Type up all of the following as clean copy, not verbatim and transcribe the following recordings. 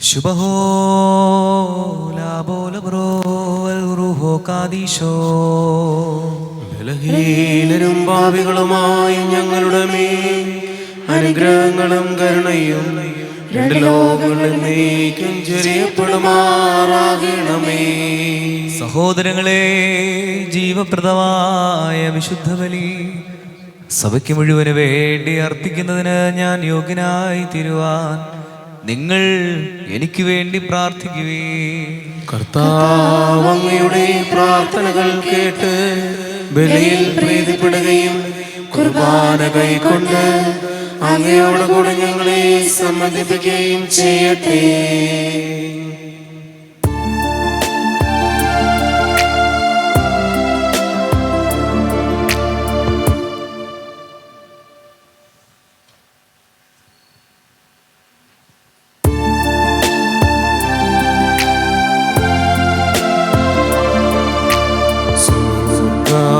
ശുഭഹോ ലാബോലബ്രോ കാദീശോ. ബലഹീനരും പാപികളുമായ ഞങ്ങളുടെ മേൽ അനുഗ്രഹങ്ങളും കരുണയും രണ്ട് ലോകങ്ങളിൽ നീക്കും ചെറിയപ്പെടുമാറാകണമേ. സഹോദരങ്ങളെ, ജീവപ്രദമായ വിശുദ്ധ ബലി സഭയ്ക്ക് മുഴുവന് വേണ്ടി അർപ്പിക്കുന്നതിന് ഞാൻ യോഗ്യനായി തീരുവാൻ നിങ്ങൾ എനിക്ക് വേണ്ടി പ്രാർത്ഥിക്കുവീൻ. കർത്താവ് അങ്ങയുടെ പ്രാർത്ഥനകൾ കേട്ട് ബലിയിൽ പ്രീതിപ്പെടുകയും കുർബാന കൈക്കൊണ്ട് അങ്ങയോട് കൂടെ ഞങ്ങളെ സംബന്ധിപ്പിക്കുകയും ചെയ്യട്ടെ.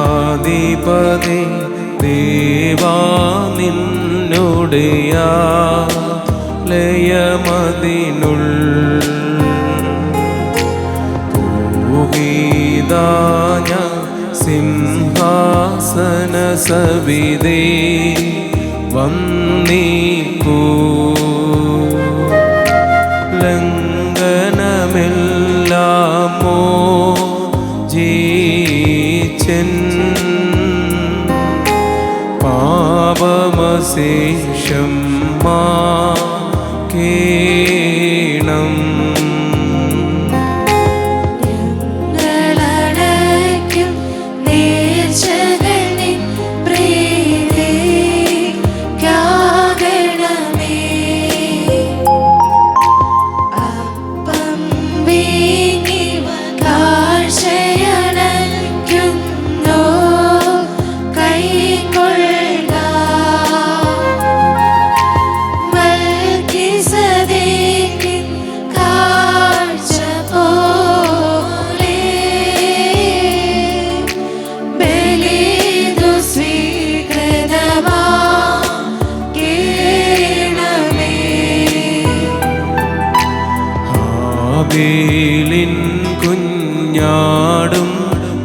സ്വർഗ്ഗാധിപതി ദേവാ നിന്നുടയ ലയമതിനുൾ പൂഗീതാഞ്ഞ സിംഹാസന സവിതേ വന്ദിപ്പൂ. ലംഘനമെല്ലാമോ ജീച്ചൻ പാപമശേഷം മാകേണം. ിൻ കുഞ്ഞാടും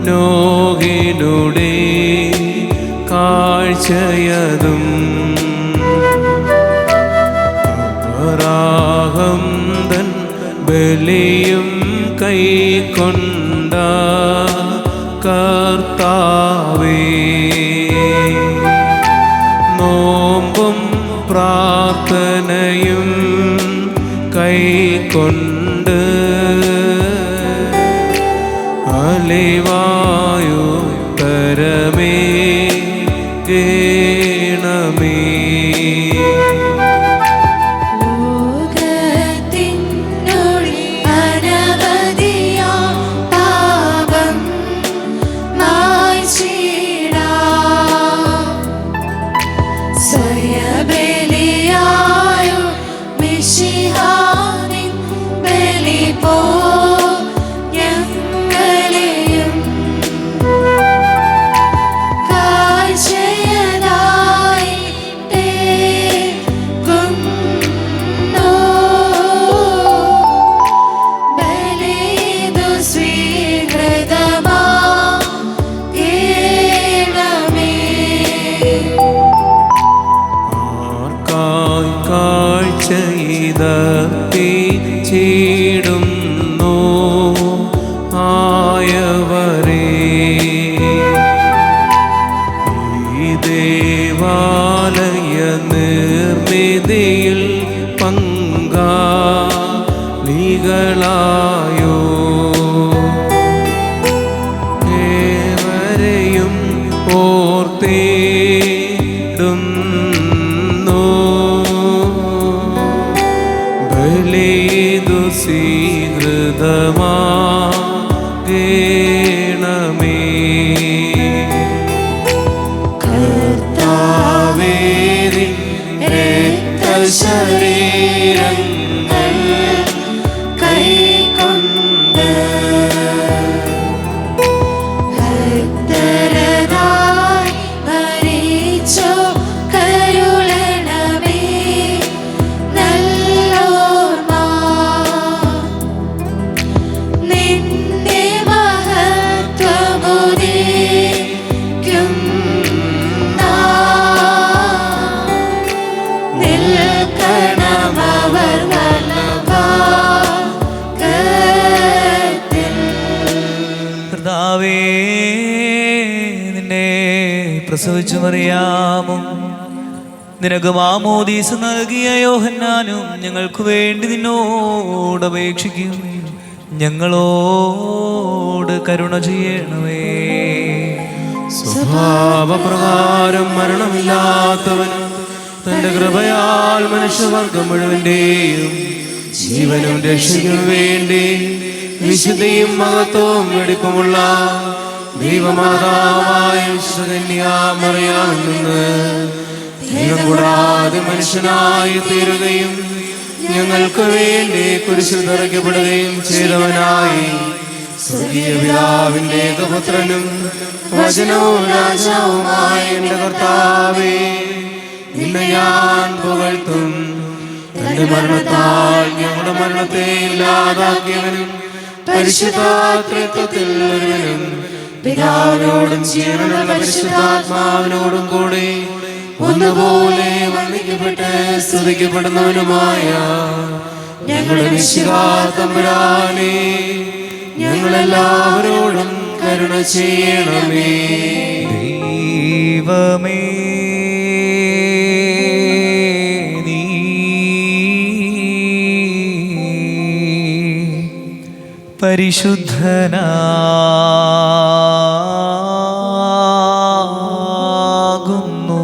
നോഹിനുടെ കാഴ്ചയതും അബ്രാഹം തൻ ബലിയും കൈക്കൊണ്ട കർത്താവേ, നോമ്പും പ്രാർത്ഥനയും കൈക്കൊണ്ട് അലിവായു തരമേ കേണമേ. ചീടുന്നു ആയവരേ, ഈ ദേവാലയ നിർമ്മിതിയിൽ പങ്കാളികളായോ ഏവരെയും ഓർത്തിടുന്നു. ബലിതു സ്വീകൃതമാകണമേ. കർത്താവേ, നിൻ രക്തശരീരങ്ങൾ കൈക്കൊണ്ട് ഭക്തരതായി ഭരിച്ചോ കരുളണമേ. നല്ലോർമ്മ പ്രസവിച്ചു മറിയാമും നിനക്ക് മാമോദീസ നൽകിയ യോഹന്നാനും ഞങ്ങൾക്ക് വേണ്ടി നിന്നോട് അപേക്ഷിക്കും. ഞങ്ങളോട് കരുണ ചെയ്യണമേ. സ്വഭാവപ്രകാരം മരണമില്ലാത്തവനും തന്റെ കൃപയാൽ മനുഷ്യവർഗം മുഴുവന്റെയും ജീവനും രക്ഷയ്ക്കും വേണ്ടി വിശുദ്ധിയും മഹത്വവും വെടിപ്പുമുള്ള ദൈവമാതാവായ വിശുദ്ധകന്യാമറിയാമിൽ നിന്ന് ദൈവം കൂടാതെ മനുഷ്യനായി തീരുകയും ഞങ്ങൾക്ക് വേണ്ടി കുരിശിൽ തറയ്ക്കപ്പെടുകയും ചെയ്തവനായി സ്വർഗീയ പിതാവിന്റെ ഏകപുത്രനും വചനവും രാജാവുമായ എന്റെ കർത്താവേ, നിന്നെ ഞാൻ പുകഴ്ത്തും. തന്റെ മരണത്താൽ ഞങ്ങളുടെ മരണത്തെ ഇല്ലാതാക്കിയവനും പരിശുദ്ധാത്രിത്വത്തിൽ ഒരുവനും പിതാവിനോടും ജീവനുള്ള പരിശുദ്ധാത്മാവിനോടും കൂടെ ഒന്നുപോലെ വന്ദിക്കപ്പെട്ട് സ്തുതിക്കപ്പെടുന്നവനുമായ ഞങ്ങളുടെ മിശിഹാ തമ്പുരാനേ, ഞങ്ങളെല്ലാവരോടും കരുണ ചെയ്യണമേ. ദൈവമേ, നീ പരിശുദ്ധനാകുന്നു.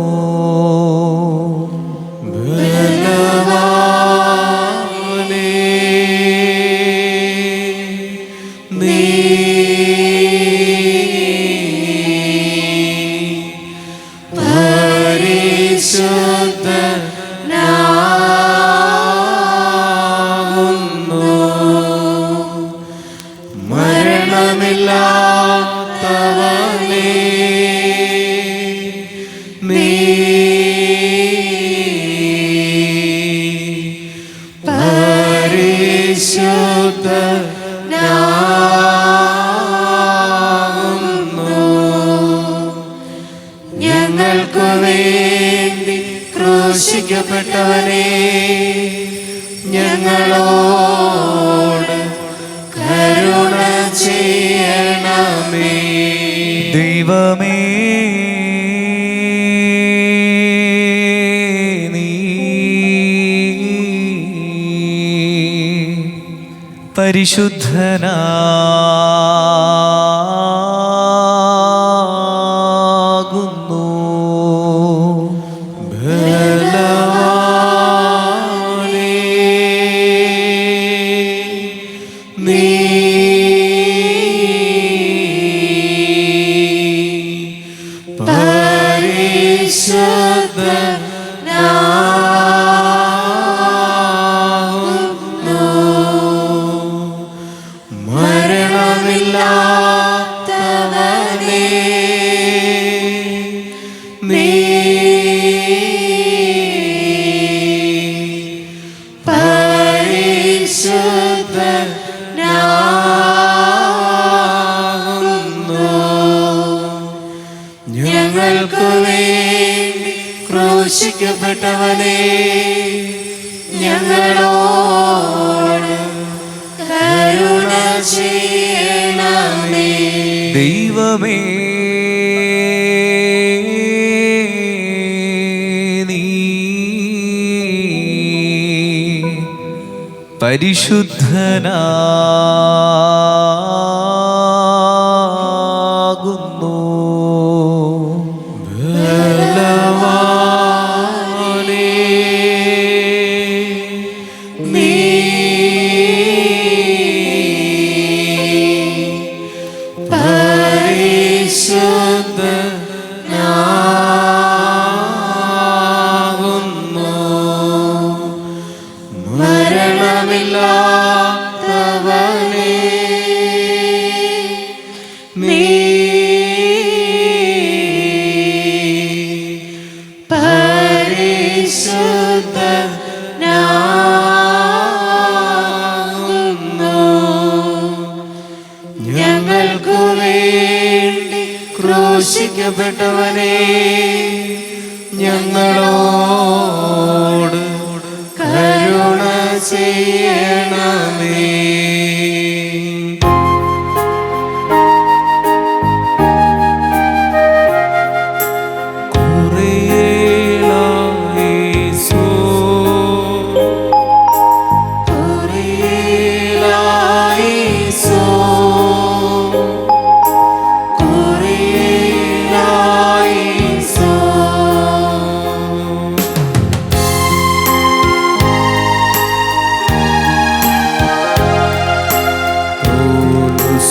ഞങ്ങൾക്ക് വേണ്ടി ക്രൂശിക്കപ്പെട്ടവനെ, ഞങ്ങളോട് കരുണ ചെയ്യണമേ. ദൈവമേ, നീ പരിശുദ്ധനാകുന്നു. ഞങ്ങൾക്ക് വേണ്ടി ക്രൂശിക്കപ്പെട്ടവനെ, ഞങ്ങളോട് കരുണ ചെയ്യണമേ. ദൈവമേ, നീ പരിശുദ്ധനാകുന്നു. ഞങ്ങൾക്ക് വേണ്ടി ക്രൂശിക്കപ്പെട്ടവനെ, ഞങ്ങളോട് കരുണ ചെയ്യണമേ.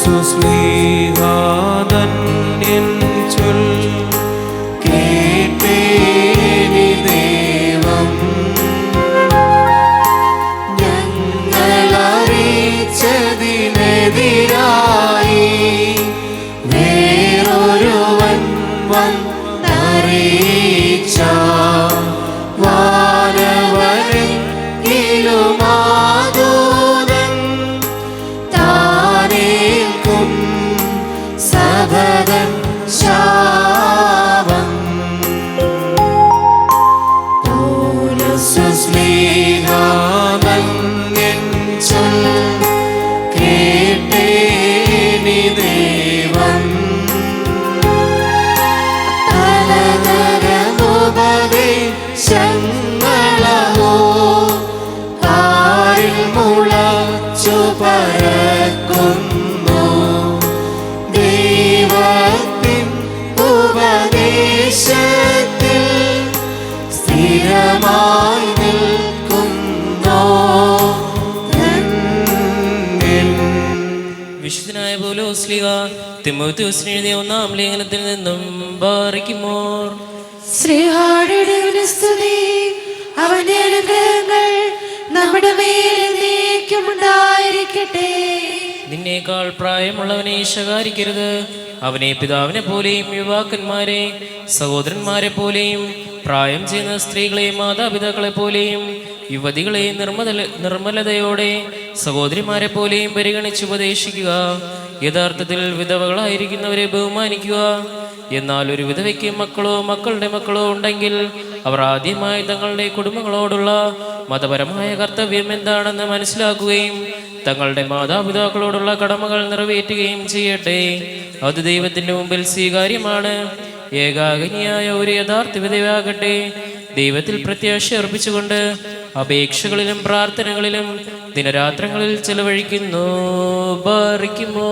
സുസ്നേഹാധന്യൻ ചൊൽ കേട്ടേനി ദൈവം ഞങ്ങളറിയിച്ചതിനെതിരായി വേറൊരുവൻ വന്നറിയിച്ച വാനവനെങ്കിലുമാദൂതൻ താനേൽക്കും സബദൻ ശാപം സുസ്നേഹാധന്യൻ ചൊൽ കേട്ടേനി ദൈവം പലതരമുപദേശങ്ങളോ കാരിൽ മുളച്ചു പരക്കുന്നു ദൈവത്തിൻ ഉപദേശത്തിൽ സ്ഥിരമായി നിൽക്കുന്നോ ധന്യൻ. വിശുദ്ധനായ പൗലോസ്ലീഹ തിമോഥെയോസിന് എഴുതിയ 1-ാം ലേഖനത്തിൽ നിന്നും ബാറയ്ക്കുമോർ. ശ്രീഹാടിയുടെ സ്തുതി, അവന്റെ അനുഗ്രഹങ്ങൾ നമ്മുടെ മേൽ എന്നേക്കും ഉണ്ടായിരിക്കട്ടെ. നിന്നേക്കാൾ പ്രായമുള്ളവനെ ശകാരിക്കരുത്. അവനെ പിതാവിനെ പോലെയും യുവാക്കന്മാരെ സഹോദരന്മാരെ പോലെയും പ്രായം ചെയ്യുന്ന സ്ത്രീകളെ മാതാപിതാക്കളെ പോലെയും യുവതികളെ നിർമ്മലതയോടെ സഹോദരിമാരെ പോലെയും പരിഗണിച്ച് ഉപദേശിക്കുക. യഥാർത്ഥത്തിൽ വിധവകളായിരിക്കുന്നവരെ ബഹുമാനിക്കുക. എന്നാൽ ഒരു വിധവയ്ക്ക് മക്കളോ മക്കളുടെ മക്കളോ ഉണ്ടെങ്കിൽ അവർ ആദ്യമായി തങ്ങളുടെ കുടുംബങ്ങളോടുള്ള മതപരമായ കർത്തവ്യം എന്താണെന്ന് മനസ്സിലാക്കുകയും തങ്ങളുടെ മാതാപിതാക്കളോടുള്ള കടമകൾ നിറവേറ്റുകയും ചെയ്യട്ടെ. അത് ദൈവത്തിൻ്റെ മുമ്പിൽ സ്വീകാര്യമാണ്. ഏകാഗ്നിയായ ഒരു യഥാർത്ഥ വിധവയാകട്ടെ ദൈവത്തിൽ പ്രത്യാശ അർപ്പിച്ചുകൊണ്ട് അപേക്ഷകളിലും പ്രാർത്ഥനകളിലും ദിനരാത്രങ്ങളിൽ ചെലവഴിക്കുന്നു. ബാറിക്കുമോ.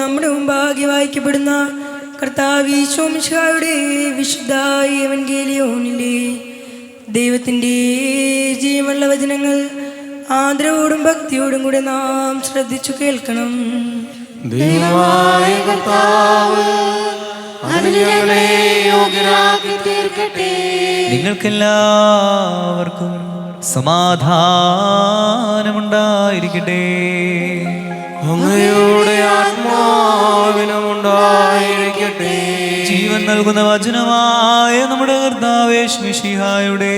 നമ്മുടെ മുമ്പാകെ വായിക്കപ്പെടുന്ന കർത്താവ് ഈശോ മിശിഹായുടെ വിശുദ്ധ എവൻഗേലിയോനിലെ ദൈവത്തിൻ്റെ ജീവനുള്ള വചനങ്ങൾ ആദരവോടും ഭക്തിയോടും കൂടെ നാം ശ്രദ്ധിച്ചു കേൾക്കണം. ദൈവമായ കർത്താവ് അതിന് ഞങ്ങളെ യോഗ്യരാക്കി തീർക്കട്ടെ. നിങ്ങൾക്കെല്ലാവർക്കും സമാധാനമുണ്ടായിരിക്കട്ടെ. അങ്ങയുടെ ആത്മാവിനുമുണ്ടായിരിക്കട്ടെ. ജീവൻ നൽകുന്ന വചനമായ നമ്മുടെ കർത്താവേ മിശിഹായുടെ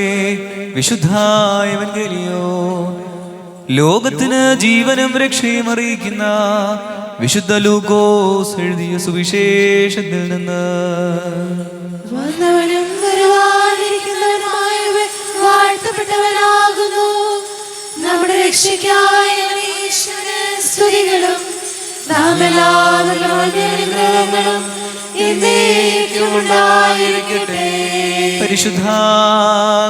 വിശുദ്ധ എവൻഗേലിയോൻ, ലോകത്തിന് ജീവനും രക്ഷയും അറിയിക്കുന്ന വിശുദ്ധ ലൂക്കോസ് എഴുതിയ സുവിശേഷത്തിൽ നിന്ന്. വന്നവനും വരുവാനിരിക്കുന്നവനുമായവൻ വാഴ്ത്തപ്പെട്ടവനാകുന്നു. നമ്മുടെ രക്ഷയ്ക്കായി ഈശ്വരന് സ്തുതികളും നാം എല്ലാവരും അനുഗ്രഹങ്ങളും എന്നേക്കും ഉണ്ടായിരിക്കട്ടെ. പരിശുദ്ധ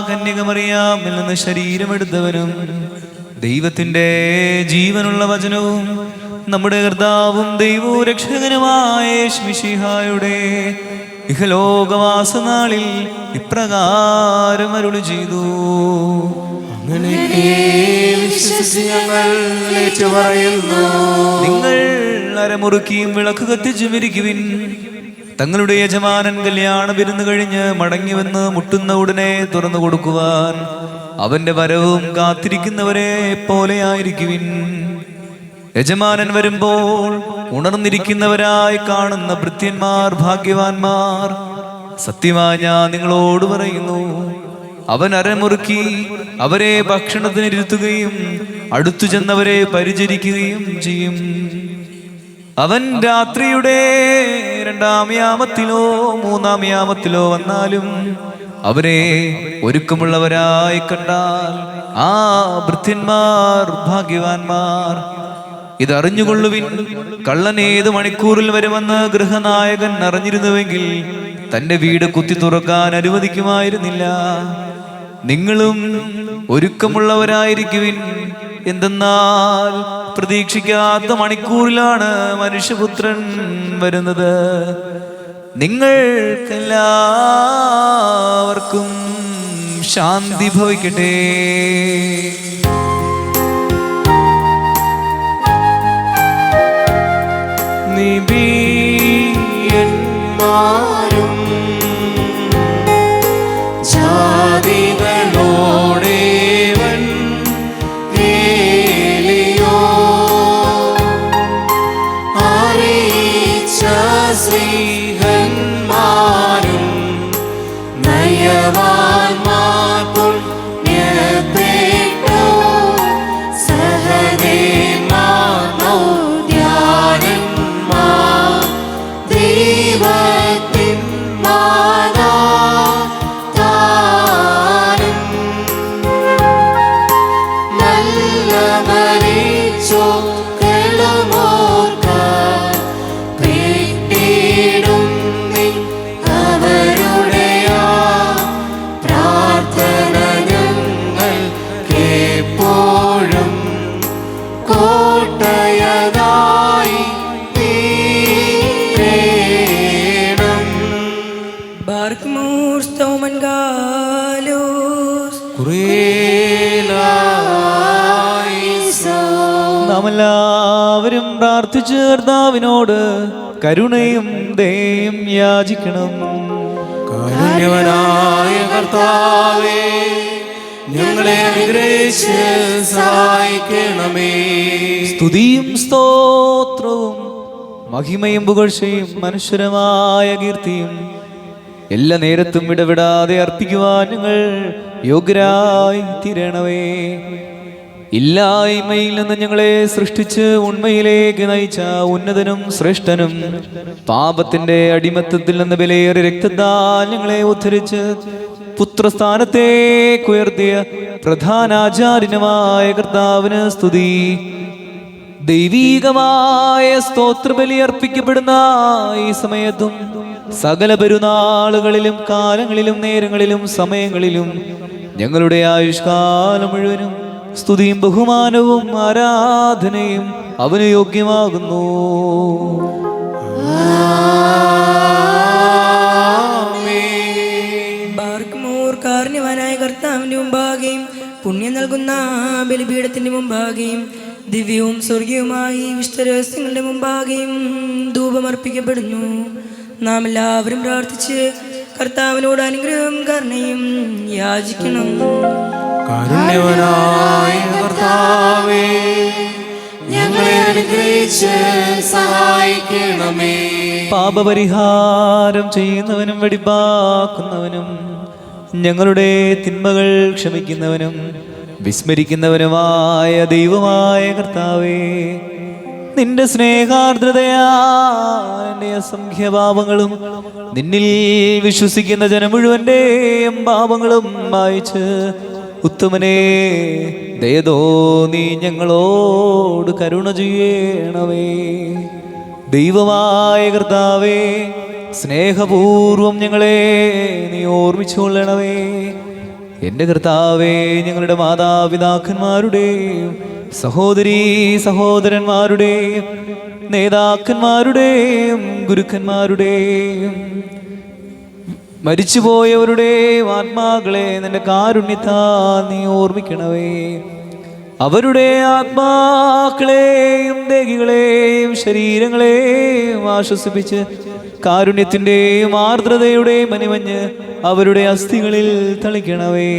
കന്യകമറിയാമിൽ നിന്ന് ശരീരമെടുത്തവനും ദൈവത്തിൻ്റെ ജീവനുള്ള വചനവും നമ്മുടെ കർത്താവും ദൈവവും രക്ഷകനുമായ മിശിഹായുടെ ഇഹലോകവാസനാളിൽ ഇപ്രകാരം അരുളി ചെയ്തു. നിങ്ങൾ അരമുറുക്കിയും വിളക്ക് കത്തിച്ചും ഇരിക്കുവിൻ. തങ്ങളുടെ യജമാനൻ കല്യാണ വിരുന്ന് കഴിഞ്ഞ് മടങ്ങിവന്ന് മുട്ടുന്ന ഉടനെ തുറന്നു കൊടുക്കുവാൻ അവന്റെ വരവും കാത്തിരിക്കുന്നവരെ പോലെയായിരിക്കുവിൻ. യജമാനൻ വരുമ്പോൾ ഉണർന്നിരിക്കുന്നവരായി കാണുന്ന ഭൃത്യന്മാർ ഭാഗ്യവാന്മാർ. സത്യമായി ഞാൻ നിങ്ങളോട് പറയുന്നു, അവൻ അരമുറുക്കി അവരെ ഭക്ഷണത്തിനിരുത്തുകയും അടുത്തു ചെന്നവരെ പരിചരിക്കുകയും ചെയ്യും. അവൻ രാത്രിയുടെ 2-ാം യാമത്തിലോ 3-ാം യാമത്തിലോ വന്നാലും അവരെ ഒരുക്കമുള്ളവരായി കണ്ടാൽ ആ ഭൃത്യന്മാർ ഭാഗ്യവാന്മാർ. ഇതറിഞ്ഞുകൊള്ളുവിൻ, കള്ളൻ ഏത് മണിക്കൂറിൽ വരുമെന്ന് ഗൃഹനായകൻ അറിഞ്ഞിരുന്നുവെങ്കിൽ തന്റെ വീട് കുത്തി തുറക്കാൻ അനുവദിക്കുമായിരുന്നില്ല. നിങ്ങളും ഒരുക്കമുള്ളവരായിരിക്കുവിൻ. എന്തെന്നാൽ പ്രതീക്ഷിക്കാത്ത മണിക്കൂറിലാണ് മനുഷ്യപുത്രൻ വരുന്നത്. നിങ്ങൾക്കെല്ലാവർക്കും ശാന്തി ഭവിക്കട്ടെ. നിബിയന്മാരും ജാതികളോടേവൻ ഏലിയോ അറിയിച്ച ശ്രീഹന്മാരും നയവാന്മാർ പുണ്യപ്പെട്ടു സഹദേന്മാർ നൗദ്യാരന്മാർ ദൈവത്തിൻ മാതാതാരം നല്ലവരിച്ചോ നാം എല്ലാവരും പ്രാർത്ഥിച്ച് കർത്താവിനോട് കരുണയും ദയയും യാചിക്കണം. കാരുണ്യവനായ കർത്താവേ, ഞങ്ങളെ അനുഗ്രഹിച്ച് സഹായിക്കണമേ. സ്തുതിയും സ്തോത്രവും മഹിമയും പുകഴ്ചയും മനുഷ്യരമായ കീർത്തിയും എല്ലാ നേരത്തും ഇടപെടാതെ അർപ്പിക്കുവാൻ ഞങ്ങൾ യോഗ്യരായി തീരണമേ. ഇല്ലായ്മയിൽ നിന്ന് ഞങ്ങളെ സൃഷ്ടിച്ച് ഉണ്മയിലേക്ക് നയിച്ച ഉന്നതനും ശ്രേഷ്ഠനും പാപത്തിന്റെ അടിമത്തത്തിൽ നിന്ന് വിലയേറിയ രക്തത്താൽ ഞങ്ങളെ ഉദ്ധരിച്ച് പുത്രസ്ഥാനത്തേക്ക് ഉയർത്തിയ പ്രധാനാചാര്യനുമായ കർത്താവിന് സ്തുതി. ദൈവീകമായ സ്തോത്രബലി അർപ്പിക്കപ്പെടുന്ന ഈ സമയത്തും സകല പെരുന്നാളുകളിലും കാലങ്ങളിലും നേരങ്ങളിലും സമയങ്ങളിലും ഞങ്ങളുടെ ആയുഷ്കാലം മുഴുവനും സ്തുതിയും ബഹുമാനവും ആരാധനയും അവന് യോഗ്യമാകുന്നു. കാരുണ്യവാനായ കർത്താവിന്റെ മുമ്പാകെയും പുണ്യം നൽകുന്ന ബലിപീഠത്തിന്റെ മുമ്പാകെയും ദിവ്യവും സ്വർഗീയവുമായി വിശുദ്ധരഹസ്യങ്ങളുടെ മുമ്പാകെയും ധൂപമർപ്പിക്കപ്പെടുന്നു. നാം എല്ലാവരും പ്രാർത്ഥിച്ച് കർത്താവിനോട് അനുഗ്രഹവും കരുണയും യാചിക്കണം. കാരുണ്യവനായ കർത്താവേ, ഞങ്ങളെ അനുഗ്രഹിച്ച് സഹായിക്കണമേ. പാപപരിഹാരം ചെയ്യുന്നവനും വെടിപ്പാക്കുന്നവനും ഞങ്ങളുടെ തിന്മകൾ ക്ഷമിക്കുന്നവനും വിസ്മരിക്കുന്നവനുമായ ദൈവമായ കർത്താവേ, നിന്റെ സ്നേഹാർദ്രതയാ എന്റെ അസംഖ്യ പാപങ്ങളും നിന്നിൽ വിശ്വസിക്കുന്ന ജനം മുഴുവന്റെയും പാപങ്ങളും വായിച്ച് ഉത്തമനെ ദയതോ നീ ഞങ്ങളോട് കരുണ ചെയ്യണമേ. ദൈവമായ കർത്താവേ, സ്നേഹപൂർവം ഞങ്ങളെ നീ ഓർമ്മിച്ചുകൊള്ളണമേ. എൻ്റെ കർത്താവേ, ഞങ്ങളുടെ മാതാപിതാക്കന്മാരുടെയും സഹോദരീ സഹോദരന്മാരുടെയും നേതാക്കന്മാരുടെയും ഗുരുക്കന്മാരുടെയും മരിച്ചുപോയവരുടെയും ആത്മാക്കളെ നിന്റെ കാരുണ്യത്താൽ നീ ഓർമ്മിക്കണമേ. അവരുടെ ആത്മാക്കളെയും ദേഹികളെയും ശരീരങ്ങളെയും ആശ്വസിപ്പിച്ച് കാരുണ്യത്തിൻ്റെയും ആർദ്രതയുടെയും മനിമഞ്ഞ് അവരുടെ അസ്ഥികളിൽ തളിക്കണമേ.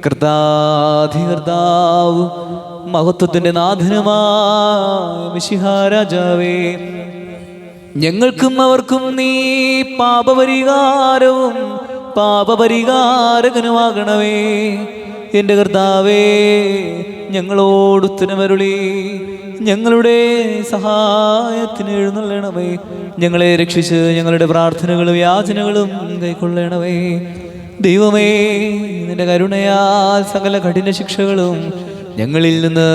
കർത്താധികർത്താവ് മഹത്വത്തിന്റെ നാഥനുമായ മിശിഹാ രാജാവേ, ഞങ്ങൾക്കും അവർക്കും നീ പാപപരിഹാരവും പാപപരിഹാരകനുമാകണമേ. എൻ്റെ കർത്താവേ, ഞങ്ങളോട് ഉത്തരമരുളി ഞങ്ങളുടെ സഹായത്തിന് എഴുന്നള്ളണമേ. ഞങ്ങളെ രക്ഷിച്ച് ഞങ്ങളുടെ പ്രാർത്ഥനകളും യാചനകളും കൈക്കൊള്ളണമേ. ദൈവമേ, നിന്റെ കരുണയാൽ സകല കഠിന ശിക്ഷകളും ഞങ്ങളിൽ നിന്ന്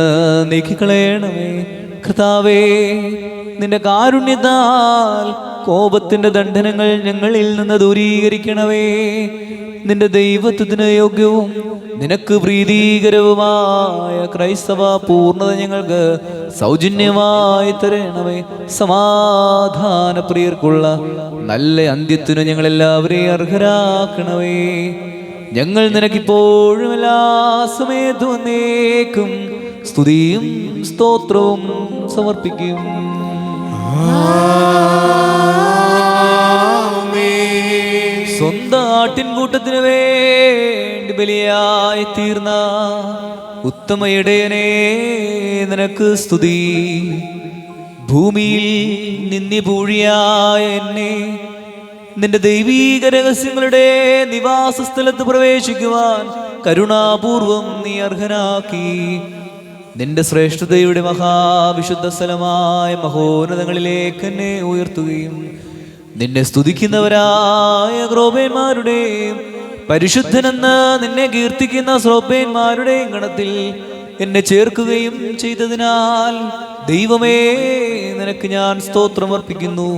നീക്കിക്കളയണമേ. കർത്താവേ, നിന്റെ കാരുണ്യത്താൽ കോപത്തിന്റെ ദണ്ഡനങ്ങൾ ഞങ്ങളിൽ നിന്ന് ദൂരീകരിക്കണമേ. നിന്റെ ദൈവത്വത്തിന് യോഗ്യവും നിനക്ക് പ്രീതികരവുമായ ക്രൈസ്തവ പൂർണ്ണത ഞങ്ങൾക്ക് സൗജന്യമായി തരണമേ. സമാധാന പ്രിയർക്കുള്ള നല്ല അന്ത്യത്തിനു ഞങ്ങളെല്ലാവരെയും അർഹരാക്കണമേ. ഞങ്ങൾ നിനക്കിപ്പോഴും എല്ലാ സമയത്തും എന്നേക്കും സ്തുതിയും സ്തോത്രവും സമർപ്പിക്കും. സ്വന്തം ആട്ടിൻകൂട്ടത്തിന് വേണ്ടി ബലിയായി തീർന്ന ഉത്തമ ഇടയനേ, നിനക്ക് സ്തുതി. ഭൂമിയിൽ നിന്ദ്യഭൂഴിയായ എന്നെ നിന്റെ ദൈവീക രഹസ്യങ്ങളുടെ നിവാസ സ്ഥലത്ത് പ്രവേശിക്കുവാൻ കരുണാപൂർവം നീ അർഹനാക്കി. നിന്റെ ശ്രേഷ്ഠതയുടെ മഹാവിശുദ്ധ സ്ഥലമായ മഹോന്നതങ്ങളിലേക്ക് എന്നെ ഉയർത്തുകയും നിന്നെ സ്തുതിക്കുന്നവരായ ക്രോപേന്മാരുടെയും പരിശുദ്ധനെന്ന് നിന്നെ കീർത്തിക്കുന്ന ശ്രോപ്പേന്മാരുടെയും ഗണത്തിൽ എന്നെ ചേർക്കുകയും ചെയ്തതിനാൽ ദൈവമേ, നിനക്ക് ഞാൻ സ്തോത്രം അർപ്പിക്കുന്നു.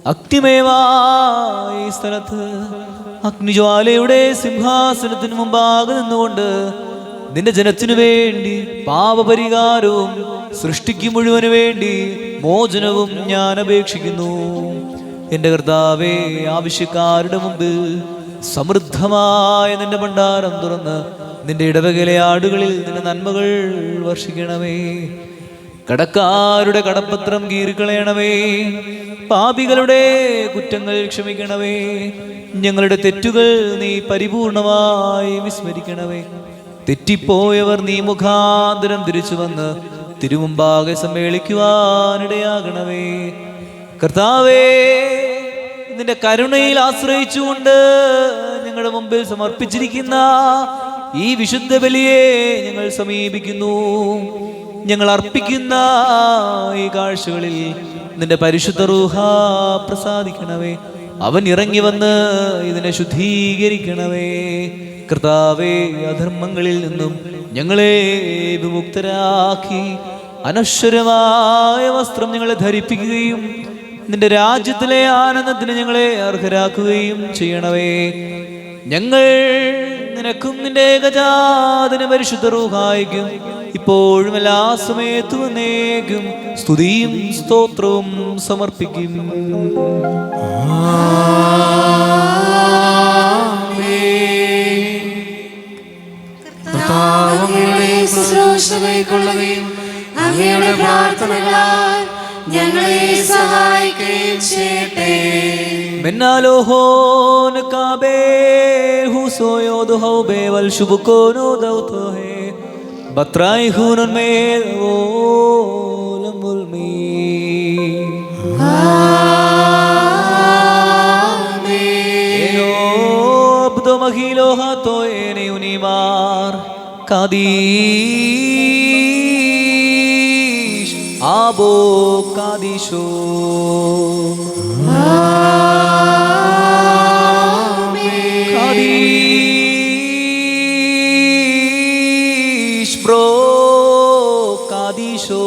അഗ്നിമയമായ ഈ സ്ഥലത്ത് അഗ്നിജ്വാലയുടെ സിംഹാസനത്തിന് മുമ്പാകെ നിന്നുകൊണ്ട് നിന്റെ ജനത്തിനു വേണ്ടി പാപപരിഹാരവും സൃഷ്ടിക്ക് മുഴുവന് വേണ്ടി മോചനവും ഞാൻ അപേക്ഷിക്കുന്നു. എൻ്റെ കർത്താവേ, ആവശ്യക്കാരുടെ മുമ്പിൽ സമൃദ്ധമായ നിന്റെ ഭണ്ഡാരം തുറന്ന് നിന്റെ ഇടവകയിലെ ആടുകളിൽ നിന്റെ നന്മകൾ വർഷിക്കണമേ. കടക്കാരുടെ കടപ്പത്രം കീറിക്കളയണമേ. പാപികളുടെ കുറ്റങ്ങൾ ക്ഷമിക്കണമേ. ഞങ്ങളുടെ തെറ്റുകൾ നീ പരിപൂർണമായി വിസ്മരിക്കണമേ. തെറ്റിപ്പോയവർ നീ മുഖാന്തരം തിരിച്ചു വന്ന് തിരുമുമ്പാകെ സമ്മേളിക്കുവാനിടയാകണമേ. കർത്താവേ, നിന്റെ കരുണയിൽ ആശ്രയിച്ചുകൊണ്ട് ഞങ്ങളുടെ മുമ്പിൽ സമർപ്പിച്ചിരിക്കുന്ന ഈ വിശുദ്ധ ബലിയെ ഞങ്ങൾ സമീപിക്കുന്നു. ഞങ്ങൾ അർപ്പിക്കുന്ന ഈ കാഴ്ചകളിൽ നിന്റെ പരിശുദ്ധ റൂഹ പ്രസാദിക്കണമേ. അവൻ ഇറങ്ങി വന്ന് ഇതിനെ ശുദ്ധീകരിക്കണമേ. കർത്താവേ, അധർമ്മങ്ങളിൽ നിന്നും ഞങ്ങളെ വിമുക്തരാക്കി അനശ്വരമായ വസ്ത്രം ഞങ്ങളെ ധരിപ്പിക്കുകയും നിന്റെ രാജ്യത്തിലെ ആനന്ദത്തിന് ഞങ്ങളെ അർഹരാക്കുകയും ചെയ്യണമേ. ഞങ്ങൾ നിനക്കും നിന്റെ ഏകജാതന പരിശുദ്ധ റൂഹായിക്കും ഇപ്പോഴും എല്ലാ സമയത്തും എന്നേക്കും സ്തുതിയും സ്തോത്രവും സമർപ്പിക്കും. ശുശ്രൂഷകൈക്കൊള്ളുകയും അങ്ങയുടെ പ്രാർത്ഥനകളാൽ ഞങ്ങളെ സഹായിക്കുകയും ചെയ്യട്ടെ. മെന്നാലോഹോൻ കാബേ ഹുസോയോ ദുഹൗബേ വൽ ശുബുകോനോ ദൗതോഹേ ബത്രായി ഹൂനൻ മേൽ ഓലമുൽ മീ. ആമേൻ. ഓബ്ദോ മഹിലോ ഹതോയേ നെയുനിമാർ കാദീഷ് ആബോ കാദീഷോ. കാദീഷ് ബ്രോ കാദീഷോ.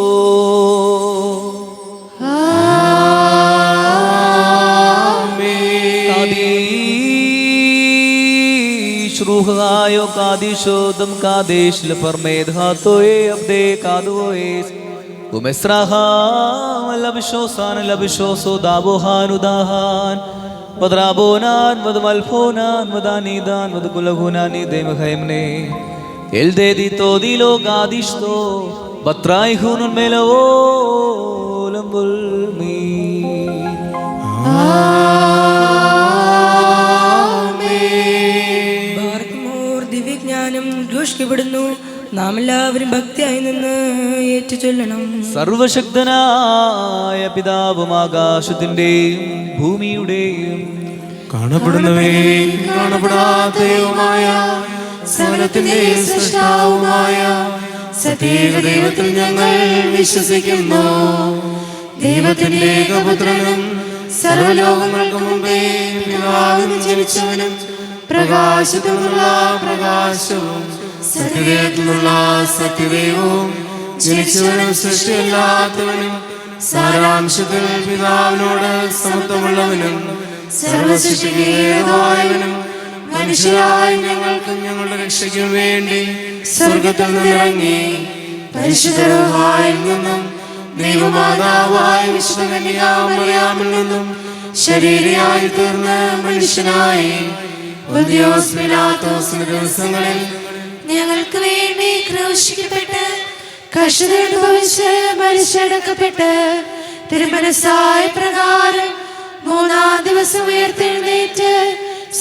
കാദീഷ് റൂഹായോ കാദീഷോ ദം കാദേശ് ലപർമേദ് ഹാത്തോയേ അബ്ദേ കാദോയേസ് ഉമെസ്രാഹാൻ ലബിഷോസാൻ ലബിഷോസോ ദാബോഹാനുദാഹാൻ വദ്രാബോനാൻ വദ്മൽഫോനാൻ വദാനീദാൻ വദ്കുലഹുനാനി ദേമഹൈംനെ എൽദേദി തോദിലോ കാദിഷ്തോ ബത്രായി ഹൂനുൻ മേലവോലംബുൽ മീ. ദിവ്യജ്ഞാനം ഘോഷിക്കപ്പെടുന്നു. നാം എല്ലാവരും ഭക്തിയായി നിന്ന് ഏറ്റു ചൊല്ലണം. സർവശക്തനായ പിതാവും ആകാശത്തിന്റെയും ഭൂമിയുടെയും കാണപ്പെടുന്നവയും കാണപ്പെടാത്തയുമായ സകലത്തിന്റെ സൃഷ്ടാവുമായ സത്യേക ദൈവത്തിൽ ഞങ്ങൾ വിശ്വസിക്കുന്നു. ദൈവത്തിന്റെ ഏകപുത്രനും സർവലോകങ്ങൾക്ക് മുമ്പേ പിതാവിന് ജനിച്ചവനും പ്രകാശത്തിൽ നിന്നുള്ള പ്രകാശവും സത്യദൈവത്തിൽ നിന്നുള്ള സത്യദൈവവും ജനിച്ചവനും സൃഷ്ടിയില്ലാത്തവനും സാരാംശത്തിൽ പിതാവിനോട് സമത്വമുള്ളവനും സർവസൃഷ്ടികേതുവായവനും മനുഷ്യരായ ഞങ്ങൾക്കും ഞങ്ങളുടെ രക്ഷയ്ക്കും വേണ്ടി സ്വർഗത്തിൽ നിന്നിറങ്ങി പരിശുദ്ധയിൽ നിന്നും ദൈവമാതാവായ വിശുദ്ധ കന്യകാമറിയാമിൽ നിന്നും ശരീരയായി തീർന്ന് മനുഷ്യനായി പൊന്തിയോസ് പീലാത്തോസിന്റെ ദിവസങ്ങളിൽ ഞങ്ങൾക്ക് വേണ്ടി ക്രൂശിക്കപ്പെട്ട് കഷ്ടത അനുഭവിച്ച് മരിച്ചടക്കപ്പെട്ട് തിരുമനസ്സായ പ്രകാരം മൂന്നാം ദിവസം ഉയർത്തെഴുന്നേറ്റ്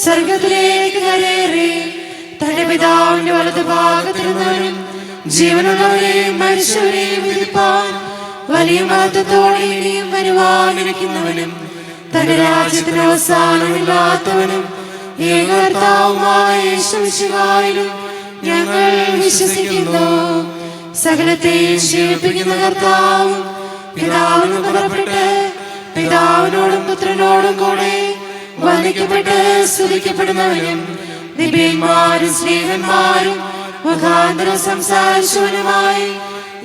സ്വർഗത്തിലേക്ക് കയറി തന്റെ പിതാവിന്റെ വലതുഭാഗത്തിരുന്നവനും ജീവനുള്ളവരെയും മരിച്ചവരെയും വിധിപ്പാൻ വലിയ മഹത്വത്തോടെ ഇനിയും വരുവാനിരിക്കുന്നവനും തന്റെ രാജ്യത്തിന് അവസാനമില്ലാത്തവനും ഏകകർത്താവുമായ യേശുമിശിഹായിലും ഞങ്ങൾ വിശ്വസിക്കുന്നു. സകലത്തെയും ജീവിപ്പിക്കുന്ന കർത്താവും പിതാവിന് പുറപ്പെട്ട് പിതാവിനോടും പുത്രനോടും കൂടെ വന്ദിക്കപ്പെട്ട് സ്തുതിക്കപ്പെടുന്നവനും ദിവ്യന്മാരും സ്നേഹന്മാരും മുഖാന്തരം സംസാരിച്ചവനുമായി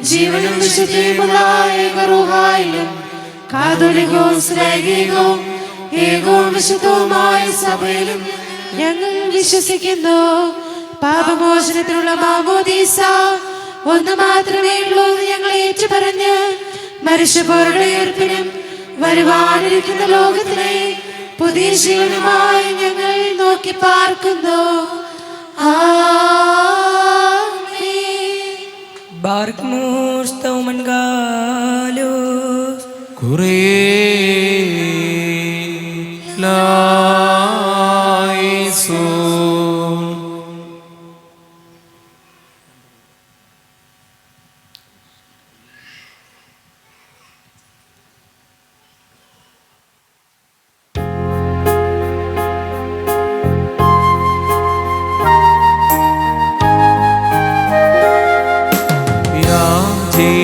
ജീവനും വിശുദ്ധിയുമുള്ള ഏകറൂഹായിലും കാതോലികവും ശ്ലൈംഗികവും ഏകവും വിശുദ്ധവുമായ സഭയിലും ഞങ്ങൾ വിശ്വസിക്കുന്നു. പാപമോചനത്തിനുള്ള മാമോദീസ ഒന്ന് മാത്രമേ ഉള്ളൂ എന്ന് ഞങ്ങൾ ഏറ്റുപറഞ്ഞ് മനുഷ്യരുടെ ഉയർപ്പിനും വരുവാനിരിക്കുന്ന ലോകത്തിലെ പുതിയ ജീവനുമായി ഞങ്ങൾ നോക്കി പാർക്കുന്നു. ബാർക്ക്മോർ സ്തോമൻ ഗാലോസ് കുറിയേലായിസോൻ.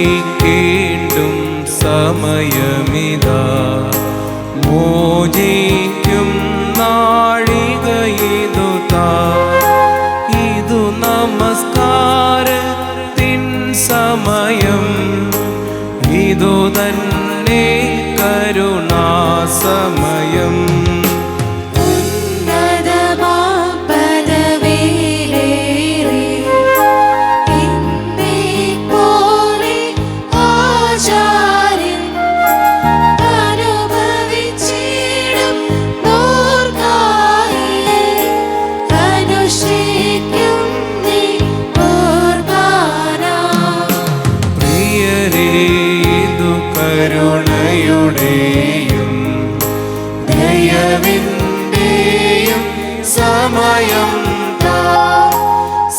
യാചിക്കേണ്ടും സമയമിതാ, മോചിക്കും നാഴികയിതുതാ. ഇതു നമസ്കാരത്തിൻ സമയം, ഇതു തന്നെ കരുണാസമയം. കരുണയുടെയും ദയവിന്റെയും സമയം താ.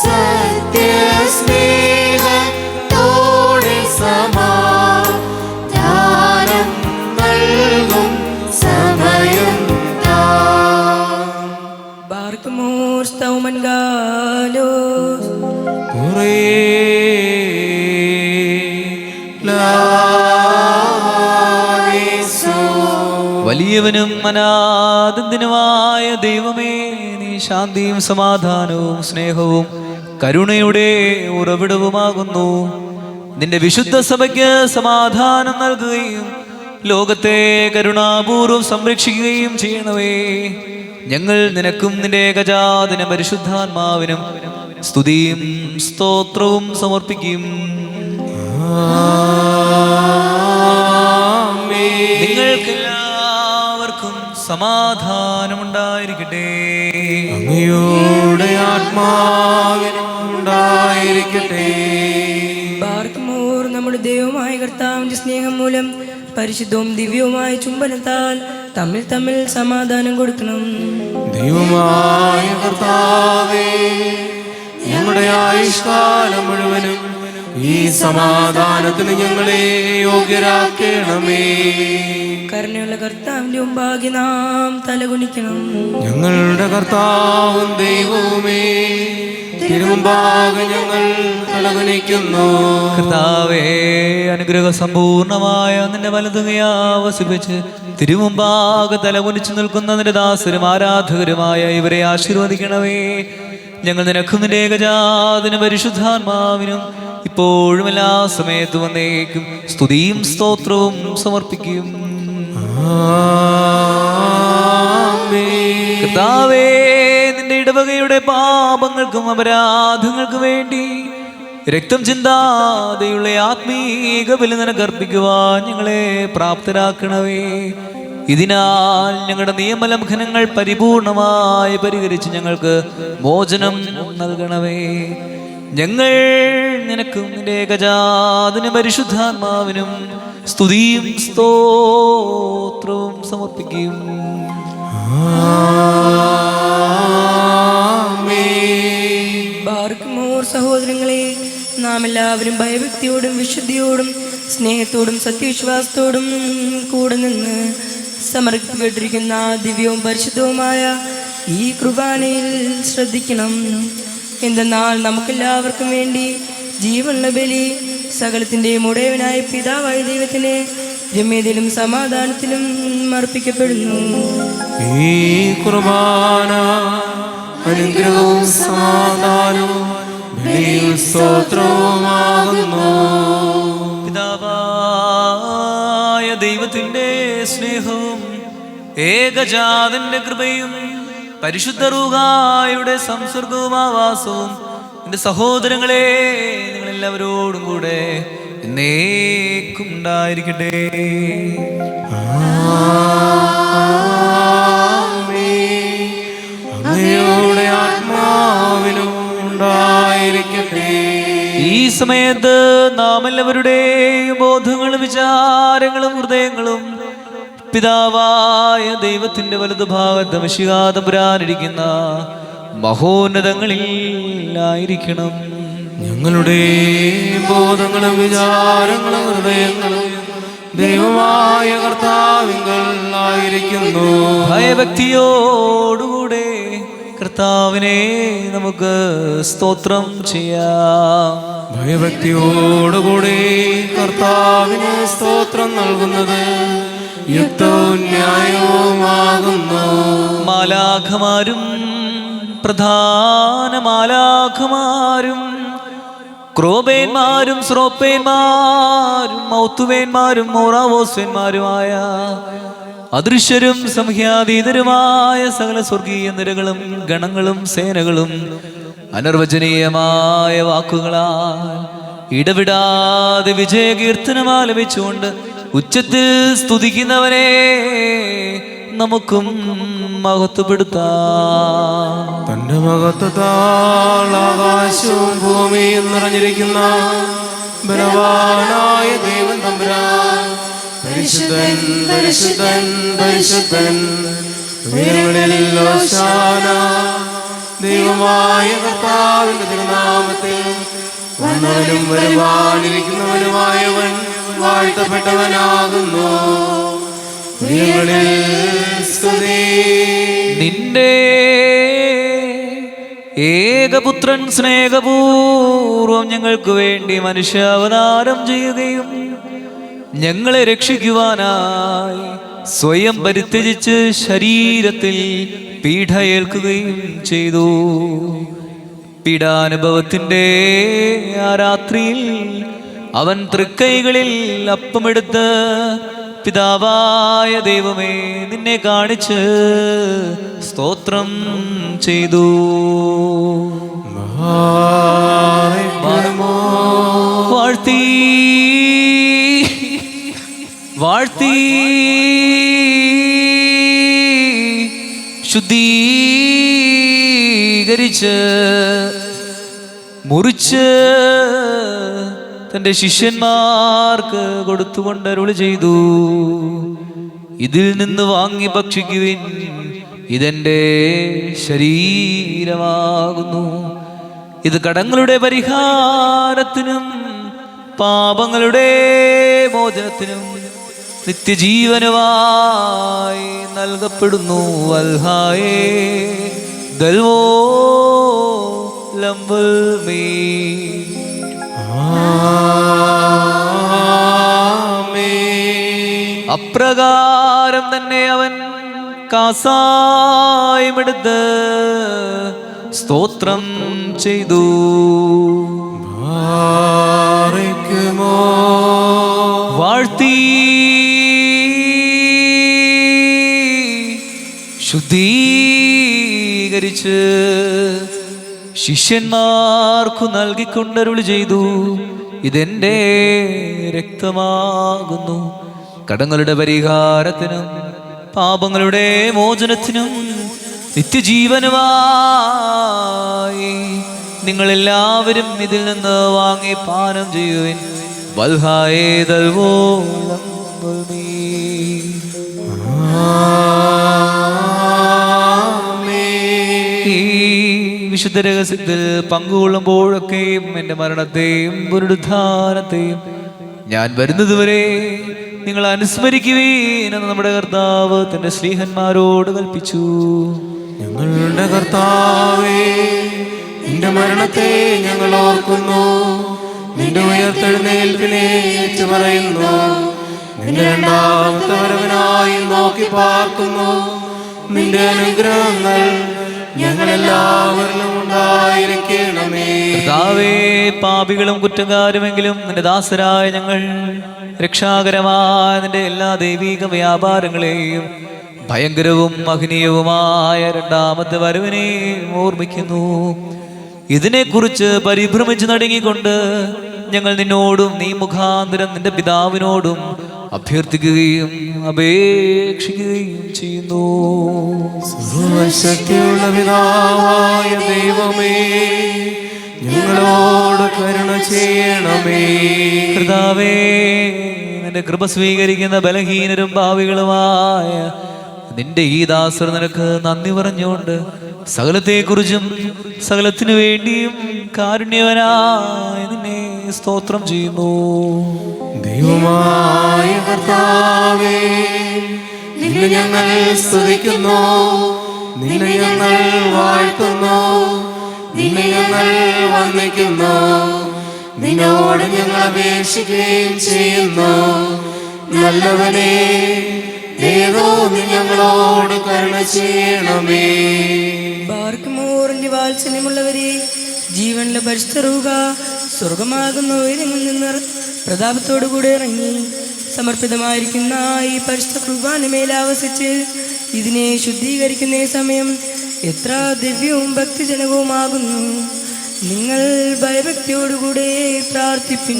സത്യസ്നേഹത്തോടെ സമാധാനം നൽകും സമയം താ. ബാർക്ക്മോർ സ്തോമൻ ഗാലോസ് വലിയവനും അനാദന്തിനുമായ ദൈവമേ, നീ ശാന്തിയും സമാധാനവും സ്നേഹവും കരുണയുടെ ഉറവിടവുമാകുന്നു. നിന്റെ വിശുദ്ധ സഭയ്ക്ക് സമാധാനം നൽകുകയും ലോകത്തെ കരുണാപൂർവ്വം സംരക്ഷിക്കുകയും ചെയ്യണമേ. ഞങ്ങൾ നിനക്കും നിന്റെ ഏകജാതന പരിശുദ്ധാത്മാവിനും സ്തുതിയും സ്തോത്രവും സമർപ്പിക്കും. നിങ്ങൾക്കെല്ലാവർക്കും സമാധാനമുണ്ടായിരിക്കട്ടെ. അങ്ങയുടെ ആത്മാവിനും ഉണ്ടായിരിക്കട്ടെ. ബാർക്ക്മോർ നമ്മുടെ ദൈവമായ കർത്താവിന്റെ സ്നേഹം മൂലം പരിശുദ്ധവും ദിവ്യവുമായ ചുംബനത്താൽ തമ്മിൽ തമ്മിൽ സമാധാനം കൊടുക്കണം. ദൈവമായ കർത്താവേ, ഞങ്ങളുടെ ആയുഷ്കാലം മുഴുവനും ഈ സമാധാനത്തിന് ഞങ്ങളെ യോഗ്യരാക്കണമേ. കരുണയുള്ള കർത്താവിന്റെ മുമ്പാകെ നാം തലകുനിക്കണം. ഞങ്ങളുടെ കർത്താവും ദൈവവുമേ, തിരുമുമ്പാകെ ഞങ്ങൾ തലകുനിക്കുന്നു. കർത്താവേ, അനുഗ്രഹ സമ്പൂർണമായ നിന്റെ വലതുകയാ വസിപ്പിച്ച് തിരുമുമ്പാകെ തലകുനിച്ചു നിൽക്കുന്ന നിന്റെ ദാസരും ആരാധകരുമായ ഇവരെ ആശീർവദിക്കണമേ. ഞങ്ങൾ നിനക്കും നിന്റെ ഏകജാതനും പരിശുദ്ധാത്മാവിനും ഇപ്പോഴും എല്ലാ സമയത്തും വന്നേക്കും സ്തുതിയും സ്തോത്രവും സമർപ്പിക്കും. കർത്താവേ, നിന്റെ ഇടവകയുടെ പാപങ്ങൾക്കും അപരാധങ്ങൾക്കും വേണ്ടി രക്തം ചിന്താതെയുള്ള ആത്മീക ബലി നിനക്ക് അർപ്പിക്കുവാൻ ഞങ്ങളെ പ്രാപ്തരാക്കണമേ. ഇതിനാൽ ഞങ്ങളുടെ നിയമലംഘനങ്ങൾ പരിപൂർണമായി പരിഹരിച്ച് ഞങ്ങൾക്ക് മോചനം നൽകണമേ. ഞങ്ങൾ നിനക്കും നിന്റെ ഏകജാതനും പരിശുദ്ധാത്മാവിനും സ്തുതിയും സ്തോത്രവും സമർപ്പിക്കും. ബാർക്കുമോർ സഹോദരങ്ങളെ, നാം എല്ലാവരും ഭയഭക്തിയോടും വിശുദ്ധിയോടും സ്നേഹത്തോടും സത്യവിശ്വാസത്തോടും കൂടെ നിന്ന് സമർപ്പിക്കപ്പെട്ടിരിക്കുന്ന ദിവ്യവും പരിശുദ്ധവുമായ ഈ കുർബാനയിൽ ശ്രദ്ധിക്കണം. എന്തെന്നാൽ നമുക്കെല്ലാവർക്കും വേണ്ടി ജീവനുള്ള ബലി സകലത്തിൻ്റെയും ഉടയവനായ പിതാവായ ദൈവത്തിന് രമ്യതയിലും സമാധാനത്തിലും അർപ്പിക്കപ്പെടുന്നു. ഈ കുർബാന അനുഗ്രഹവും സമാധാനവും ബലിയും സ്തോത്രവുമാകുന്നു. പിതാവായ ദൈവത്തിന്റെ സ്നേഹവും ഏകജാതന്റെ കൃപയും പരിശുദ്ധ റൂഹായുടെ സംസർഗവും ആവാസവും എന്റെ സഹോദരങ്ങളെ നിങ്ങളെല്ലാവരോടും കൂടെ എന്നേക്കും ഉണ്ടായിരിക്കട്ടെ. അങ്ങയുടെ ആത്മാവിനും ഉണ്ടായിരിക്കട്ടെ. ഈ സമയത്ത് നാം എല്ലാവരുടെയും ബോധങ്ങളും വിചാരങ്ങളും ഹൃദയങ്ങളും പിതാവായ ദൈവത്തിന്റെ വലതുഭാഗത്ത് മിശിഹാതമ്പുരാനിരിക്കുന്ന മഹോന്നതങ്ങളിൽ ആയിരിക്കണം. ഞങ്ങളുടെ ബോധങ്ങളും വിചാരങ്ങളും ഹൃദയങ്ങളും ദൈവമായ കർത്താവിങ്കൽ ആയിരിക്കുന്നു. ഭയഭക്തിയോടുകൂടെ കർത്താവിനെ നമുക്ക് സ്തോത്രം ചെയ്യാം. ഭയഭക്തിയോടുകൂടി കർത്താവിന് സ്തോത്രം നൽകുന്നത് യുക്തവും ന്യായവുമാകുന്നു. മാലാഖമാരും പ്രധാന മാലാഖമാരും ക്രോബേന്മാരും സ്രോപ്പേന്മാരും മൗത്തുവേന്മാരും മോറാവോസ്വേന്മാരുമായ അദൃശ്യരും സംഖ്യാതീതരുമായ സകല സ്വർഗീയ നിരകളും ഗണങ്ങളും സേനകളും അനിർവചനീയമായ വാക്കുകളാൽ ഇടവിടാതെ വിജയകീർത്തനം ആലപിച്ചുകൊണ്ട് ഉച്ചത്തിൽ സ്തുതിക്കുന്നവനെ നമുക്കും മഹത്വപ്പെടുത്താം. തന്റെ മഹത്വത്താൽ ആകാശവും ഭൂമിയും നിറഞ്ഞിരിക്കുന്ന ബലവാനായ ദൈവം തമ്പുരാൻ പരിശുദ്ധൻ പരിശുദ്ധൻ പരിശുദ്ധൻ, ഉയരങ്ങളിൽ ഹോശാന. ദൈവമായ കർത്താവിന്റെ തിരുനാമത്തിൽ വന്നവനും വരുവാനിരിക്കുന്നവനുമായവൻ വാഴ്ത്തപ്പെട്ടവനാകുന്നു. ഉയരങ്ങളിൽ സ്തുതി. നിന്റെ ഏകപുത്രൻ സ്നേഹപൂർവം ഞങ്ങൾക്ക് വേണ്ടി മനുഷ്യാവതാരം ചെയ്യുകയും ഞങ്ങളെ രക്ഷിക്കുവാനായി സ്വയം പരിത്യജിച്ച് ശരീരത്തിൽ പീഡയേൽക്കുകയും ചെയ്തു. പീഡാനുഭവത്തിന്റെ ആ രാത്രിയിൽ അവൻ തൃക്കൈകളിൽ അപ്പമെടുത്ത് പിതാവായ ദൈവമേ നിന്നെ കാണിച്ച് സ്തോത്രം ചെയ്തു. വാഴ്ത്തി വാഴ്ത്തി ശുദ്ധീകരിച്ച് മുറിച്ച് തൻ്റെ ശിഷ്യന്മാർക്ക് കൊടുത്തുകൊണ്ട് അരുളി ചെയ്തു, ഇതിൽ നിന്ന് വാങ്ങി ഭക്ഷിക്കുവിൻ, ഇതെന്റെ ശരീരമാകുന്നു. ഇത് കടങ്ങളുടെ പരിഹാരത്തിനും പാപങ്ങളുടെ മോചനത്തിനും നിത്യജീവനുമായി നൽകപ്പെടുന്നു. വൽഹായേ ദൽവോ ലംബൽ മീ. അപ്രകാരം തന്നെ അവൻ കാസായമെടുത്ത് സ്തോത്രം ചെയ്തു. വാഴ്ത്തി ശുദ്ധീകരിച്ച് ശിഷ്യന്മാർക്കു നൽകിക്കൊണ്ടരുളി ചെയ്തു, ഇതെന്റെ രക്തമാകുന്നു, കടങ്ങളുടെ പരിഹാരത്തിനും പാപങ്ങളുടെ മോചനത്തിനും നിത്യജീവനുമായി. നിങ്ങളെല്ലാവരും ഇതിൽ നിന്ന് വാങ്ങി പാനം ചെയ്യുവിൻ. വൽഹായേ ദൽവോ ലംബൽ മീ. ഈ വിശുദ്ധ രഹസ്യത്തിൽ പങ്കുകൊള്ളുമ്പോഴൊക്കെയും എൻ്റെ മരണത്തെയും പുനരുദ്ധാനത്തെയും ഞാൻ വരുന്നതുവരെ നിങ്ങൾ അനുസ്മരിക്കുവീൻ എന്ന് നമ്മുടെ കർത്താവ് തന്റെ സ്ലീഹന്മാരോട് കൽപ്പിച്ചു. ഞങ്ങളുടെ കർത്താവേ, നിന്റെ മരണത്തെ ഞങ്ങൾ ഓർക്കുന്നു, നിന്റെ ഉയർത്തെഴുന്നേൽപ്പിനെ ഏറ്റുപറയുന്നു. നിന്റെ രണ്ടാമത്തെ വരവിനായി നോക്കി പാർക്കുന്നു. നിന്റെ അനുഗ്രഹങ്ങൾ ഞങ്ങളെല്ലാവരിലും ഉണ്ടായിരിക്കണമേ. കർത്താവേ, പാപികളും കുറ്റക്കാരുമെങ്കിലും നിന്റെ ദാസരായ ഞങ്ങൾ രക്ഷാകരമായ നിന്റെ എല്ലാ ദൈവിക വ്യാപാരങ്ങളെയും ഭയങ്കരവും മഹനീയവുമായ രണ്ടാമത്തെ വരവിനെ ഓർമ്മിക്കുന്നു. ഇതിനെക്കുറിച്ച് പരിഭ്രമിച്ച് നടുങ്ങിക്കൊണ്ട് ഞങ്ങൾ നിന്നോടും നീ മുഖാന്തരം നിന്റെ പിതാവിനോടും അഭ്യർത്ഥിക്കുകയും അപേക്ഷിക്കുകയും ചെയ്യുന്നു. സർവശക്തിയുള്ള പിതാവായ ദൈവമേ, ഞങ്ങളോട് കരുണ ചെയ്യണമേ. കർത്താവേ, നിന്റെ കൃപ സ്വീകരിക്കുന്ന ബലഹീനരും ഭാവികളുമായ നിന്റെ ഈ ദാസർ നിനക്ക് നന്ദി പറഞ്ഞുകൊണ്ട് സകലത്തെക്കുറിച്ചും സകലത്തിനു വേണ്ടിയും കാരുണ്യവനായ നിന്നെ സ്തോത്രം ചെയ്യുന്നു. ദൈവമായ കർത്താവേ, നിന്നെ ഞങ്ങൾ സ്തുതിക്കുന്നു, നിന്നെ ഞങ്ങൾ വാഴ്ത്തുന്നു, നിന്നെ ഞങ്ങൾ വന്ദിക്കുന്നു. നിന്നോട് ഞങ്ങൾ അപേക്ഷിക്കുകയും ചെയ്യുന്നു. നല്ലവനെ, ഏതോ നീ ഞങ്ങളോട് കരുണ ചെയ്യണമേ. ബാർക്കുമോറിന്റെ വാത്സല്യമുള്ളവരെ, ജീവനിലെ പരിശുദ്ധ സ്വർഗമാകുന്ന ഉയരങ്ങളിൽ നിന്ന് പ്രതാപത്തോടുകൂടി ഇറങ്ങി സമർപ്പിതമായിരിക്കുന്ന ഈ പരിശുദ്ധ കുർബാനമേലാവസിച്ച് ഇതിനെ ശുദ്ധീകരിക്കുന്ന സമയം എത്ര ദിവ്യവും ഭക്തിജനകവുമാകുന്നു. നിങ്ങൾ ഭയഭക്തിയോടുകൂടെ പ്രാർത്ഥിപ്പിൻ.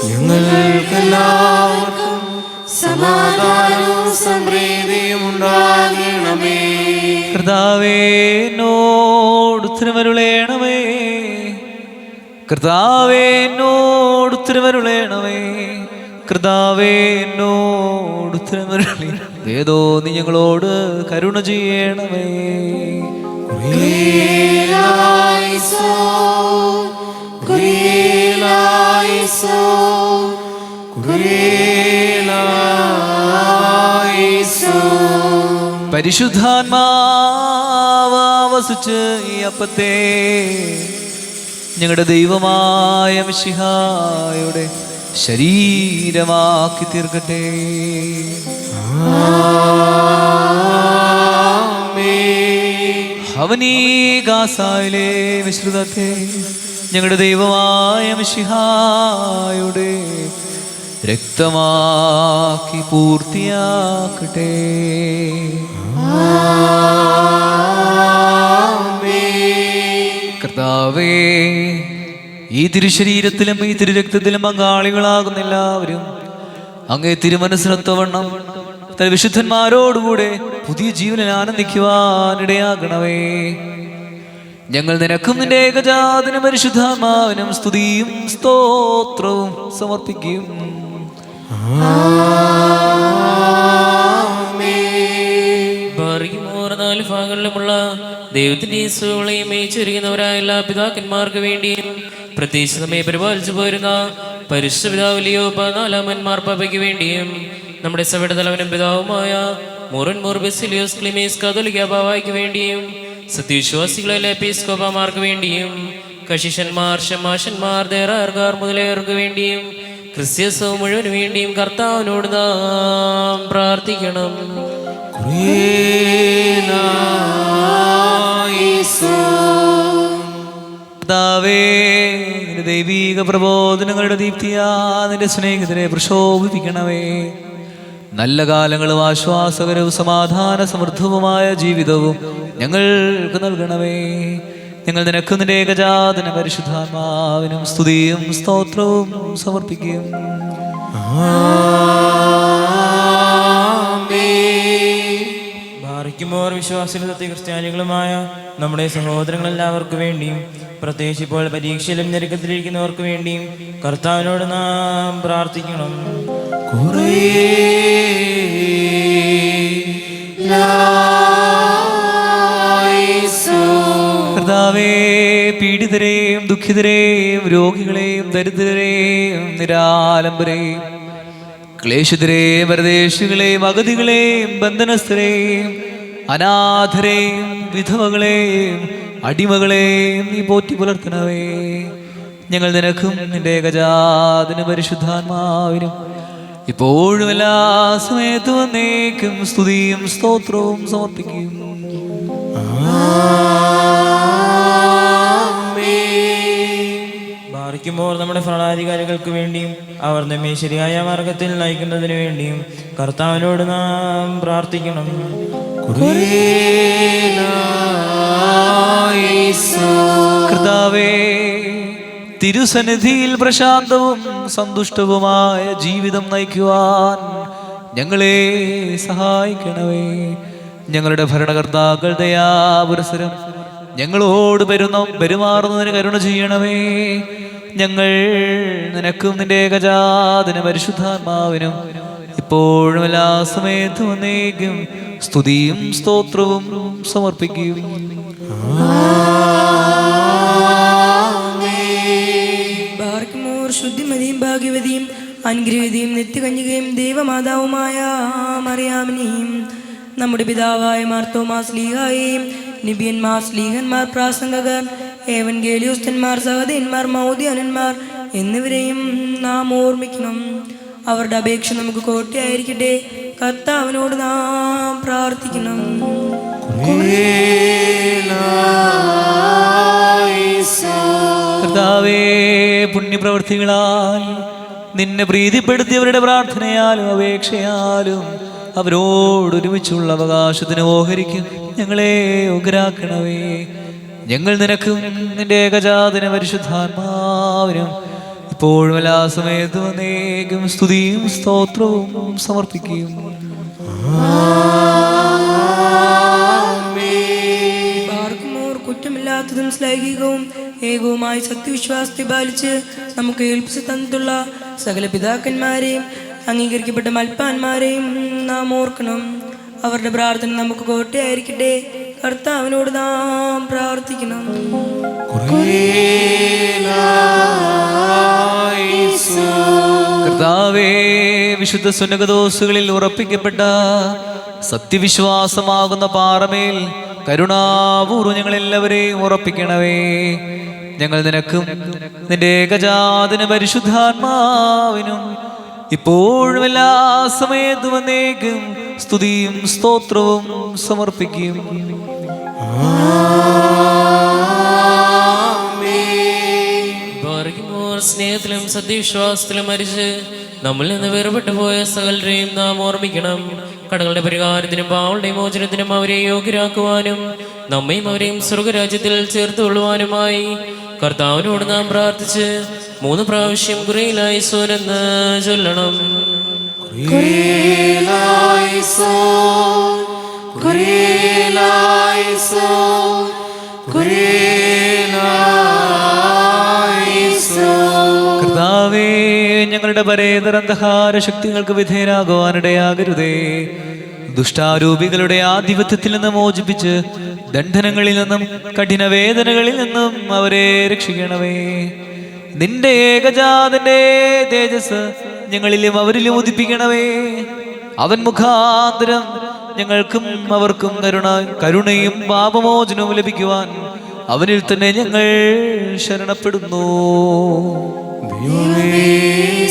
ഞങ്ങൾക്കെല്ലാവർക്കും സമാധാനവും സമൃദ്ധിയും ഉണ്ടാകണമേ. കർത്താവേ, എന്നോട് ഉത്തരമരുളേണമേ. കർത്താവേ, എന്നോട് ഉത്തരമരുളേണമേ. കർത്താവേ, എന്നോട് ഉത്തരമരുളി. ഏതോ നീ ഞങ്ങളോട് കരുണ ചെയ്യണമേ. പരിശുദ്ധാത്മാവ് വസിച്ച് ഈ അപ്പത്തെ ഞങ്ങളുടെ ദൈവമായ മിശിഹായുടെ ശരീരമാക്കി തീർക്കട്ടെ. അവനീ ഗാസായിലെ മിശ്രിതത്തെ ഞങ്ങളുടെ ദൈവമായ മിശിഹായുടെ രക്തമാക്കി പൂർത്തിയാക്കട്ടെ. കർത്താവേ, ഈ തിരുശരീരത്തിലും ഈ തിരുരക്തത്തിലും പങ്കാളികളാകുന്ന എല്ലാവരും അങ്ങേ തിരുമനസ്സിനൊത്തവണ്ണം വിശുദ്ധന്മാരോടുകൂടെ പുതിയ ജീവനിൽ ആനന്ദിക്കുവാനിടയാകണമേ. ഞങ്ങൾ നിനക്കും നിന്റെ ഏകജാതനും പരിശുദ്ധാത്മാവിനും സ്തുതിയും സ്തോത്രവും സമർപ്പിക്കും. നാല് ഭാഗങ്ങളിലുമുള്ള ദൈവത്തിന്റെ ഈശോകളെയും മേയിച്ചൊരുങ്ങുന്നവരായ എല്ലാ പിതാക്കന്മാർക്ക് വേണ്ടിയും പ്രത്യേകിച്ച് നമ്മെ പരിപാലിച്ചു പോരുന്ന പരിശുദ്ധ പിതാവ് ലിയോ 14 മാർപ്പാപ്പയ്ക്ക് വേണ്ടിയും നമ്മുടെ സഭയുടെ തലവനും പിതാവുമായ മോർ ബെസിലിയോസ് ക്ലിമീസ് കാതോലിക്ക ബാവായ്ക്ക് വേണ്ടിയും സത്യവിശ്വാസികളെ എപ്പിസ്കോപ്പമാർക്ക് വേണ്ടിയും കശിഷന്മാർ ഷമാഷന്മാർ ദേറാർക്കാർ മുതലേർക്ക് വേണ്ടിയും ക്രിസ്ത്യസോ മുഴുവന് വേണ്ടിയും കർത്താവിനോട് നാം പ്രാർത്ഥിക്കണം. കർത്താവേ, നിന്റെ ദൈവീക പ്രബോധനങ്ങളുടെ ദീപ്തിയാ നിന്റെ സ്നേഹിതരെ പ്രശോഭിപ്പിക്കണമേ. നല്ല കാലങ്ങളും ആശ്വാസകരവും സമാധാന സമൃദ്ധവുമായ ജീവിതവും ഞങ്ങൾക്ക് നൽകണമേ. ഞങ്ങൾ നിനക്ക് നിന്റെ ഏകജാതന പരിശുദ്ധാത്മാവിനും സ്തുതിയും സ്തോത്രവും സമർപ്പിക്കും. ഭാരിക്കുമോർ വിശ്വാസികളും സത്യക്രിസ്ത്യാനികളുമായ നമ്മുടെ സഹോദരങ്ങളെല്ലാവർക്കു വേണ്ടിയും പ്രത്യേകിച്ച് ഇപ്പോൾ പരീക്ഷയിലും ഞെരുക്കത്തിലിരിക്കുന്നവർക്ക് വേണ്ടിയും കർത്താവിനോട് നാം പ്രാർത്ഥിക്കണം. കർത്താവേ, പീഡിതരെയും ദുഃഖിതരെയും രോഗികളെയും ദരിദ്രരെയും നിരാലംബരെയും ക്ലേശിതരെയും പരദേശികളെയും അഗതികളെയും ബന്ധനസ്ഥരെയും അനാഥരെയും വിധവകളെയും അടിമകളെയും നീ പോറ്റി പുലർത്തണവേ. ഞങ്ങൾ നിനക്കും നിന്റെ ഏകജാതന പരിശുദ്ധാത്മാവിനും ഇപ്പോഴും എല്ലാ സമയത്തും എന്നേക്കും സ്തുതിയും സ്തോത്രവും സമർപ്പിക്കും. ഭാരിക്കുമ്പോൾ നമ്മുടെ ഭരണാധികാരികൾക്ക് വേണ്ടിയും അവർ നമ്മെ ശരിയായ മാർഗത്തിൽ നയിക്കുന്നതിന് വേണ്ടിയും കർത്താവിനോട് നാം പ്രാർത്ഥിക്കണം. കർത്താവേ, തിരുസന്നിധിയിൽ പ്രശാന്തവും സന്തുഷ്ടവുമായ ജീവിതം നയിക്കുവാൻ ഞങ്ങളെ സഹായിക്കണമേ. ഞങ്ങളുടെ ഭരണകർത്താക്കൾ ദയാപുരസരം ഞങ്ങളോട് പെരുമാറുന്നതിന് കരുണ ചെയ്യണമേ. ഞങ്ങൾ നിനക്കും നിന്റെ ഏകജാതന പരിശുദ്ധാത്മാവിനും ഇപ്പോഴും എല്ലാ സമയത്തും എന്നേക്കും സ്തുതിയും സ്തോത്രവും സമർപ്പിക്കും. ശുദ്ധിമതിയും ഭാഗ്യവതിയും അനുഗ്രഹീതയും നിത്യകന്യകയും ദൈവമാതാവുമായ മറിയാമിനെയും നമ്മുടെ പിതാവായ മാർത്തോമാ ശ്ലീഹായെയും നിബിയന്മാർ ശ്ലീഹന്മാർ പ്രാസംഗകർ ഏവൻഗേലിയോസ്തന്മാർ സഹോദയന്മാർ മൗദ്യാനന്മാർ എന്നിവരെയും നാം ഓർമ്മിക്കണം. അവരുടെ അപേക്ഷ നമുക്ക് കോട്ടയായിരിക്കട്ടെ. കർത്താവിനോട് നാം പ്രാർത്ഥിക്കണം. കർത്താവേ, പുണ്യപ്രവൃത്തികളാൽ നിന്നെ പ്രീതിപ്പെടുത്തിയവരുടെ പ്രാർത്ഥനയാലും അപേക്ഷയാലും അവരോടൊരുമിച്ചുള്ള അവകാശത്തിന് ഓഹരിക്കും ഞങ്ങളെ ഉഗ്രാക്കണവേ. ഞങ്ങൾ നിനക്കും നിന്റെ ഏകജാതന പരിശുദ്ധാത്മാവിനും ഇപ്പോഴും എല്ലാ സമയത്തും അനേകം സ്തുതിയും സ്തോത്രവും സമർപ്പിക്കും. കുറ്റമില്ലാത്തതും ശ്ലൈഹികവും ഏകവുമായി സത്യവിശ്വാസത്തെ പാലിച്ച് നമുക്ക് ഏൽപ്പിച്ചു തന്നിട്ടുള്ള സകല പിതാക്കന്മാരെയും അംഗീകരിക്കപ്പെട്ട മൽപ്പാന്മാരെയും നാം ഓർക്കണം. അവരുടെ പ്രാർത്ഥന നമുക്ക് കോട്ടയായിരിക്കട്ടെ. കർത്താവിനോട് നാം പ്രാർത്ഥിക്കണം. കർത്താവേ, വിശുദ്ധ സുന്നകദോസുകളിൽ ഉറപ്പിക്കപ്പെട്ട സത്യവിശ്വാസമാകുന്ന പാറമേൽ കരുണാപൂർവ്വം ഞങ്ങളെല്ലാവരെയും ഉറപ്പിക്കണവേ. ഞങ്ങൾ നിനക്കും നിന്റെ ഏകജാതന പരിശുദ്ധാത്മാവിനും ഇപ്പോഴും എല്ലാ സമയത്തും എന്നേക്കും സ്തുതിയും സ്തോത്രവും സമർപ്പിക്കും. സ്നേഹത്തിലും സത്യവിശ്വാസത്തിലും മരിച്ച് നമ്മിൽ നിന്ന് വേർപെട്ടു പോയ സകലരെയും നാം ഓർമ്മിക്കണം. കടകളുടെ പരിഹാരത്തിനും പാവളുടെ മോചനത്തിനും അവരെ യോഗ്യരാക്കുവാനും നമ്മയും അവരെയും സ്വർഗരാജ്യത്തിൽ ചേർത്തുകൊള്ളുവാനുമായി കർത്താവിനോട് നാം പ്രാർത്ഥിച്ച് 3 പ്രാവശ്യം കുറിയിലായിസോൻ എന്ന് ചൊല്ലണം. കർത്താവേ, ഞങ്ങളുടെ പരേതര അന്ധകാര ശക്തികൾക്ക് വിധേയരാകുവാനിടയാകരുതേ. ദുഷ്ടാരൂപികളുടെ ആധിപത്യത്തിൽ നിന്ന് മോചിപ്പിച്ച് ദണ്ഡനങ്ങളിൽ നിന്നും കഠിന വേദനകളിൽ നിന്നും അവരെ രക്ഷിക്കണമേ. നിന്റെ ഏകജാതന്റെ തേജസ് ഞങ്ങളിലും അവരിലും ഉദിപ്പിക്കണമേ. അവൻ മുഖാന്തരം ഞങ്ങൾക്കും അവർക്കും കരുണയും പാപമോചനവും ലഭിക്കുവാൻ അവനിൽ തന്നെ ഞങ്ങൾ ശരണപ്പെടുന്നു.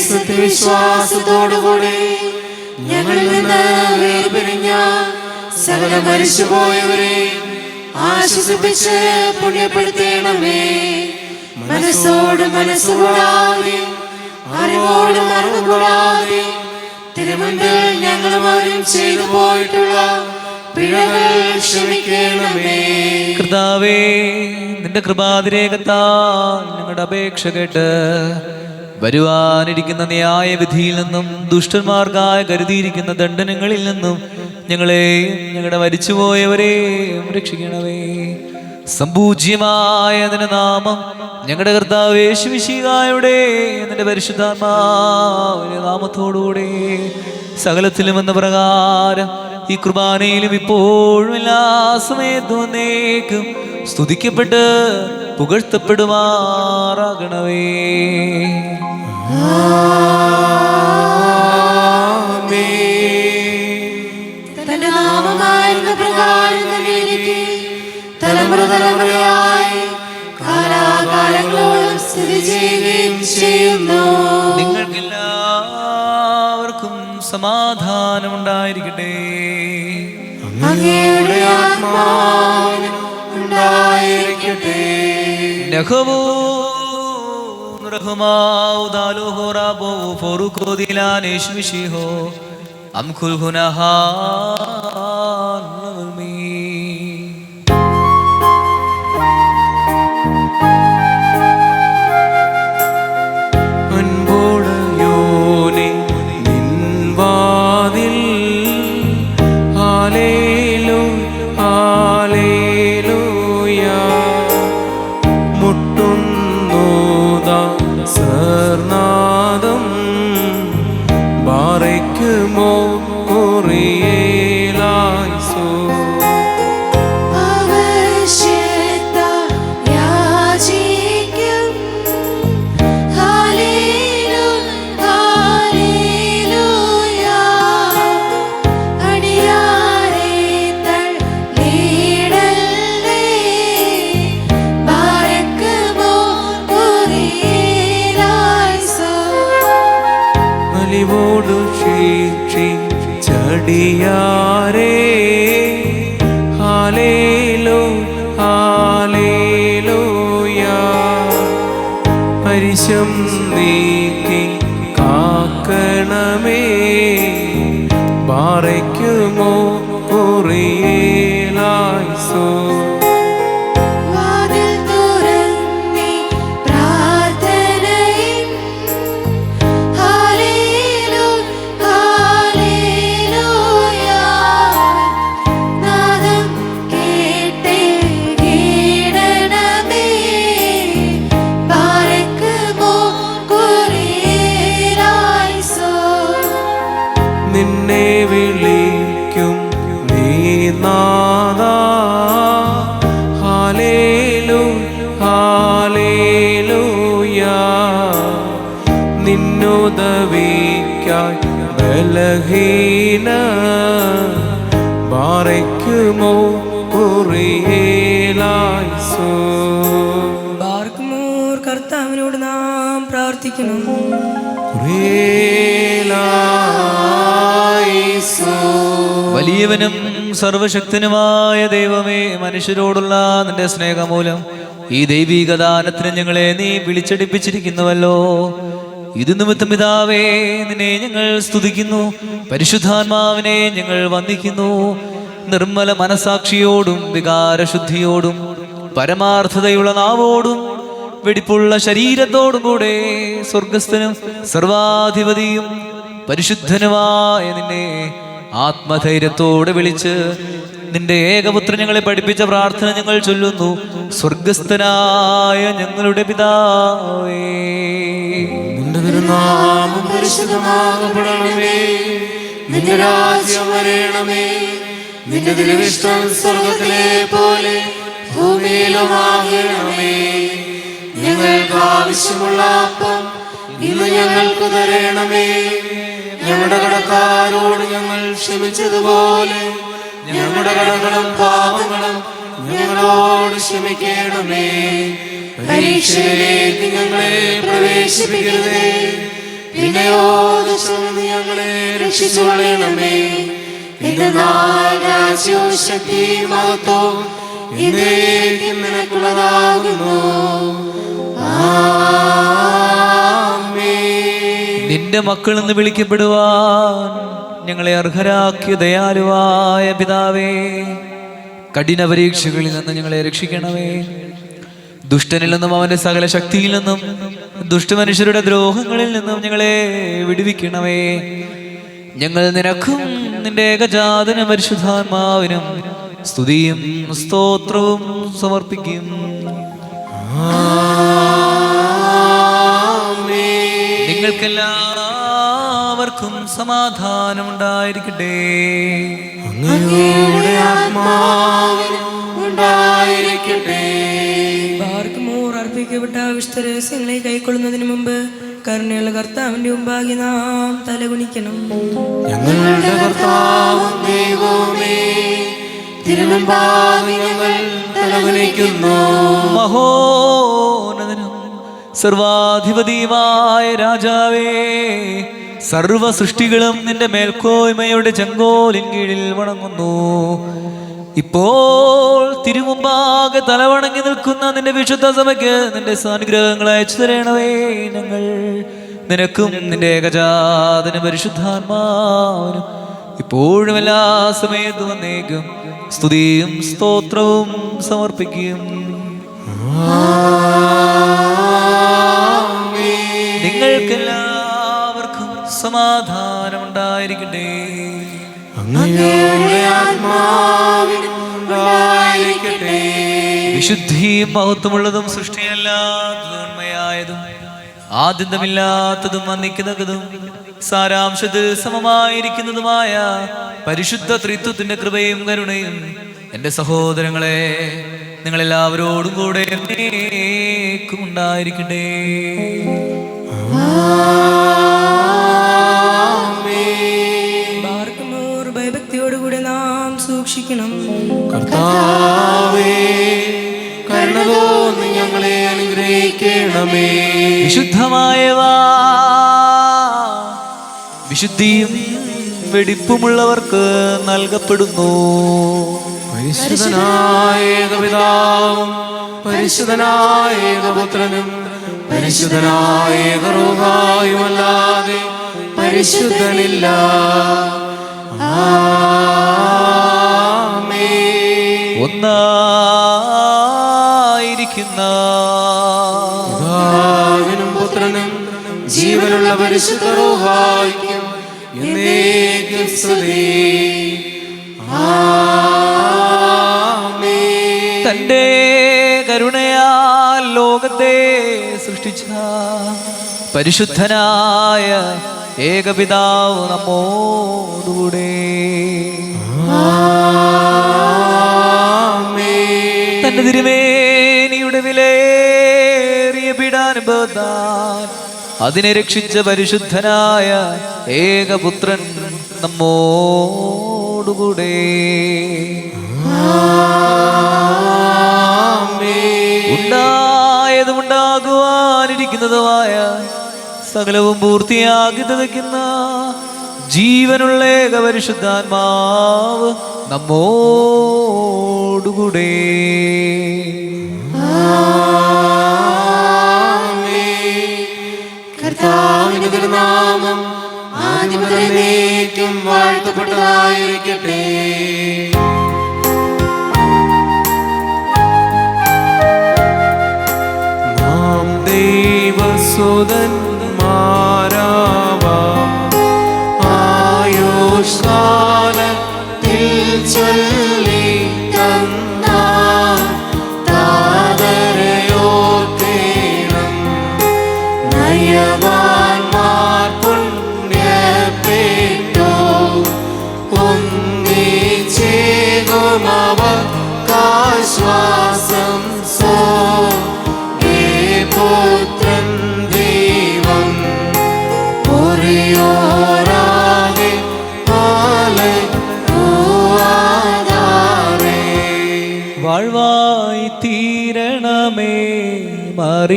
സത്യവിശ്വാസത്തോടുകൂടി ഞങ്ങളിൽ നിന്ന് വേർപിരിഞ്ഞ സകല മരിച്ചുപോയവരെ ആശ്വസിപ്പിച്ച് പുണ്യപ്പെടുത്തേണമേ. മനസ്സോട് മനസ്സുകൂടാതെ അറിവോടും അറിവുകൂടാതെ തിരുമുൻപിൽ ഞങ്ങളും അവരും ചെയ്തു പോയിട്ടുള്ള പിഴകൾ ക്ഷമിക്കണമേ. കർത്താവേ, നിന്റെ കൃപാതിരേകത്താൽ ഞങ്ങളുടെ അപേക്ഷ കേട്ട് വരുവാനിരിക്കുന്ന ന്യായവിധിയിൽ നിന്നും ദുഷ്ടന്മാർക്കായി കരുതിയിരിക്കുന്ന ദണ്ഡനങ്ങളിൽ നിന്നും ഞങ്ങളെയും ഞങ്ങളുടെ മരിച്ചുപോയവരെയും രക്ഷിക്കണമേ. സംപൂജ്യമായ നിന്റെ നാമം ഞങ്ങളുടെ കർത്താവ് യേശുമിശിഹായുടെ നിന്റെ പരിശുദ്ധാത്മാവിന്റെ നാമത്തോടുകൂടെ സകലത്തിലും എന്ന പ്രകാരം ഈ കുർബാനയിലും ഇപ്പോഴും എല്ലാ സമയത്തും എന്നേക്കും സ്തുതിക്കപ്പെട്ട് പുകഴ്ത്തപ്പെടുമാറാകണമേ. തന്റെ നാമമായിരുന്ന പ്രകാരം തന്നെ എനിക്ക് തലമുറ തലമുറയായി കാലാകാലങ്ങളോളം സ്ഥിതി ചെയ്യുകയും ചെയ്യുന്നു. നിങ്ങൾക്കെല്ലാവർക്കും സമാധാനം ഉണ്ടായിരിക്കട്ടെ. അങ്ങയുടെ ആത്മാവിനും ഉണ്ടായിരിക്കട്ടെ. അൻപോടയോനെ നിൻവാതിൽ ഹല്ലേലൂയ മുട്ടുന്നോദാ സർനാദം ബാറയ്ക്കുമോ കുറിയേലായിസോ. അലിവോടു ശിക്ഷിച്ചടിയാരേ ഹല്ലേലൂയ പരിശം നീക്കി കാക്കണമേ ബാറയ്ക്കുമോ കുറിയേലായിസോ. നിന്നെ വിളിക്കും നീ നാദാ ഹല്ലേലൂയ നിന്നുദവിക്കായി ബലഹീന ബാറയ്ക്കുമോ കുറിയേലായിസോ. ബാർക്കുമോർ കർത്താവിനോട് നാം പ്രാർത്ഥിക്കണം. വലിയവനും സർവശക്തനുമായ ദൈവമേ, മനുഷ്യരോടുള്ള നിന്റെ സ്നേഹമൂലം ഈ ദൈവിക ദാനത്തിന് ഞങ്ങളെ നീ വിളിച്ചടിപ്പിച്ചിരിക്കുന്നുവല്ലോ. ഇത് നിമിത്തം പിതാവേ, നിന്നെ ഞങ്ങൾ സ്തുതിക്കുന്നു. പരിശുദ്ധാത്മാവിനെ ഞങ്ങൾ വന്ദിക്കുന്നു. നിർമ്മല മനസാക്ഷിയോടും വികാരശുദ്ധിയോടും പരമാർത്ഥതയുള്ള നാവോടും വെടിപ്പുള്ള ശരീരത്തോടും കൂടെ സ്വർഗസ്ഥനും സർവാധിപതിയും പരിശുദ്ധനുമായ നിന്നെ ആത്മധൈര്യത്തോടെ വിളിച്ച് നിന്റെ ഏകപുത്രൻ ഞങ്ങളെ പഠിപ്പിച്ച പ്രാർത്ഥന ഞങ്ങൾ ചൊല്ലുന്നു. സ്വർഗസ്ഥനായ ഞങ്ങളുടെ പിതാവേ, നിന്റെ തിരുനാമം പരിശുദ്ധമാകപ്പെടണമേ. നിന്റെ രാജ്യം വരേണമേ. നിന്റെ തിരുവിഷ്ടം സ്വർഗത്തിലെ പോലെ ഭൂമിയിലുമാകണമേ. ഞങ്ങൾക്ക് ആവശ്യമുള്ള അപ്പം ഇന്ന് ഞങ്ങൾക്ക് തരണമേ. ഞങ്ങളുടെ കടക്കാരോട് ഞങ്ങൾ ക്ഷമിച്ചതുപോലെ ഞങ്ങളുടെ കടങ്ങളും പാപങ്ങളും ഞങ്ങളോട് ക്ഷമിക്കണമേ. പരീക്ഷയിലേക്ക് ഞങ്ങളെ പ്രവേശിപ്പിക്കരുതേ, പിന്നെയോ ദുഷ്ടനിൽ ഞങ്ങളെ രക്ഷിച്ചുകൊള്ളണമേ. രാജ്യവും ശക്തിയും മഹത്വവും എന്നേക്കും നിനക്കുള്ളതാകുന്നു. നിന്റെ മക്കൾ എന്ന് വിളിക്കപ്പെടുവാൻ ഞങ്ങളെ അർഹരാക്കിയ ദയാലുവായ പിതാവേ, കഠിന പരീക്ഷകളിൽ നിന്ന് ഞങ്ങളെ രക്ഷിക്കണമേ. ദുഷ്ടനിൽ നിന്നും അവന്റെ സകല ശക്തിയിൽ നിന്നും ദുഷ്ടമനുഷ്യരുടെ ദ്രോഹങ്ങളിൽ നിന്നും ഞങ്ങളെ വിടുവിക്കണമേ. ഞങ്ങൾ നിനക്കും നിന്റെ ഏകജാതന പരിശുദ്ധാത്മാവിനും സ്തുതിയും സ്തോത്രവും സമർപ്പിക്കും. നിങ്ങൾക്കെല്ലാവർക്കും സമാധാനം ഉണ്ടായിരിക്കട്ടെ. അങ്ങയുടെ ആത്മാവിനും ഉണ്ടായിരിക്കട്ടെ. പാർക്കുമോർ അർപ്പിക്കപ്പെട്ട വിശുദ്ധ രഹസ്യങ്ങളെ കൈക്കൊള്ളുന്നതിന് മുമ്പ് കരുണയുള്ള കർത്താവിന്റെ മുമ്പാകെ നാം തലകുനിക്കണം. ഞങ്ങളുടെ കർത്താവും ദൈവമേ, തിരുമുമ്പാകെ ഞങ്ങൾ തലകുനിക്കുന്നു. മഹോന്നതനും സർവാധിപതിയുമായ രാജാവേ, സർവ സൃഷ്ടികളും നിന്റെ മേൽക്കോയ്മയുടെ ചെങ്കോലിൻ കീഴിൽ വണങ്ങുന്നു. ഇപ്പോൾ തിരുമുമ്പാകെ തലവണങ്ങി നിൽക്കുന്ന നിന്റെ വിശുദ്ധ സഭയ്ക്ക് നിന്റെ സാനുഗ്രഹങ്ങൾ അയച്ചു തരണമേ. ഞങ്ങൾ നിനക്കും നിന്റെ ഏകജാതന പരിശുദ്ധാത്മാവിനും ഇപ്പോഴും എല്ലാ സമയത്തും എന്നേക്കും സ്തുതിയും സ്തോത്രവും സമർപ്പിക്കും. നിങ്ങൾക്കെല്ലാവർക്കും സമാധാനം ഉണ്ടായിരിക്കട്ടെ. അങ്ങയുടെ ആത്മാവിനും ഉണ്ടായിരിക്കട്ടെ. വിശുദ്ധിയും മഹത്വമുള്ളതും സൃഷ്ടിയല്ലാത്തതും ഉണ്മയായതും ആദ്യന്തമില്ലാത്തതും വന്ദിക്കുന്നതും സാരാംശത്തിൽ സമമായിരിക്കുന്നതുമായ പരിശുദ്ധ ത്രിത്വത്തിന്റെ കൃപയും കരുണയും എന്റെ സഹോദരങ്ങളെ നിങ്ങളെല്ലാവരോടും കൂടെ എന്നേക്കും ഉണ്ടായിരിക്കട്ടെ. പാർക്കുമോർ ഭയഭക്തിയോടുകൂടെ നാം സൂക്ഷിക്കണം. കർത്താവേ, കരുണ തോന്നി ഞങ്ങളെ അനുഗ്രഹിക്കണമേ. വിശുദ്ധമായവ വിശുദ്ധിയും വെടിപ്പുമുള്ളവർക്ക് നൽകപ്പെടുന്നു. പരിശുദ്ധനായ ഏകപിതാവും പരിശുദ്ധനായ ഏകപുത്രനും പരിശുദ്ധനായ ഏകറൂഹായുമല്ലാതെ പരിശുദ്ധനില്ല. ഒന്നായിരിക്കുന്ന പിതാവിനും പുത്രനും ജീവനുള്ള പരിശുദ്ധ റൂഹായ്ക്കും എന്നേക്കും സ്തുതി. തന്റെ കരുണയാൽ ലോകത്തെ സൃഷ്ടിച്ച പരിശുദ്ധനായ ഏകപിതാവ് നമ്മോടുകൂടെ. തന്റെ തിരുമേനിയുടെ വിലയേറിയ പീഡാനുഭവത്താൽ അതിനെ രക്ഷിച്ച പരിശുദ്ധനായ ഏകപുത്രൻ നമ്മോടുകൂടെ. ഉണ്ടായതും ഉണ്ടാകുവാനിരിക്കുന്നതുമായ സകലവും പൂർത്തിയാക്കി തയ്ക്കുന്ന ജീവനുള്ള ഏക പരിശുദ്ധാത്മാവ് നമ്മോടുകൂടെ. കർത്താവിന്റെ തിരുനാമം ആദ്യം മുതൽ എന്നേക്കും വാഴ്ത്തപ്പെട്ടതായിരിക്കട്ടെ. നാം ദൈവസുതന്മാരാവാം ആയുഷ്കാലത്തിൽ ചൊല്ലി തന്ന താതരയോർക്കേണം. നയവാൻമാർ പുണ്യപ്പെട്ടു ഒന്നിച്ചേകുമവർക്കാശ്വാസം സോ മുറിയോരാകെ വാഴ്വായി തീരണമേ മറിയാമിന്നോർമ്മ.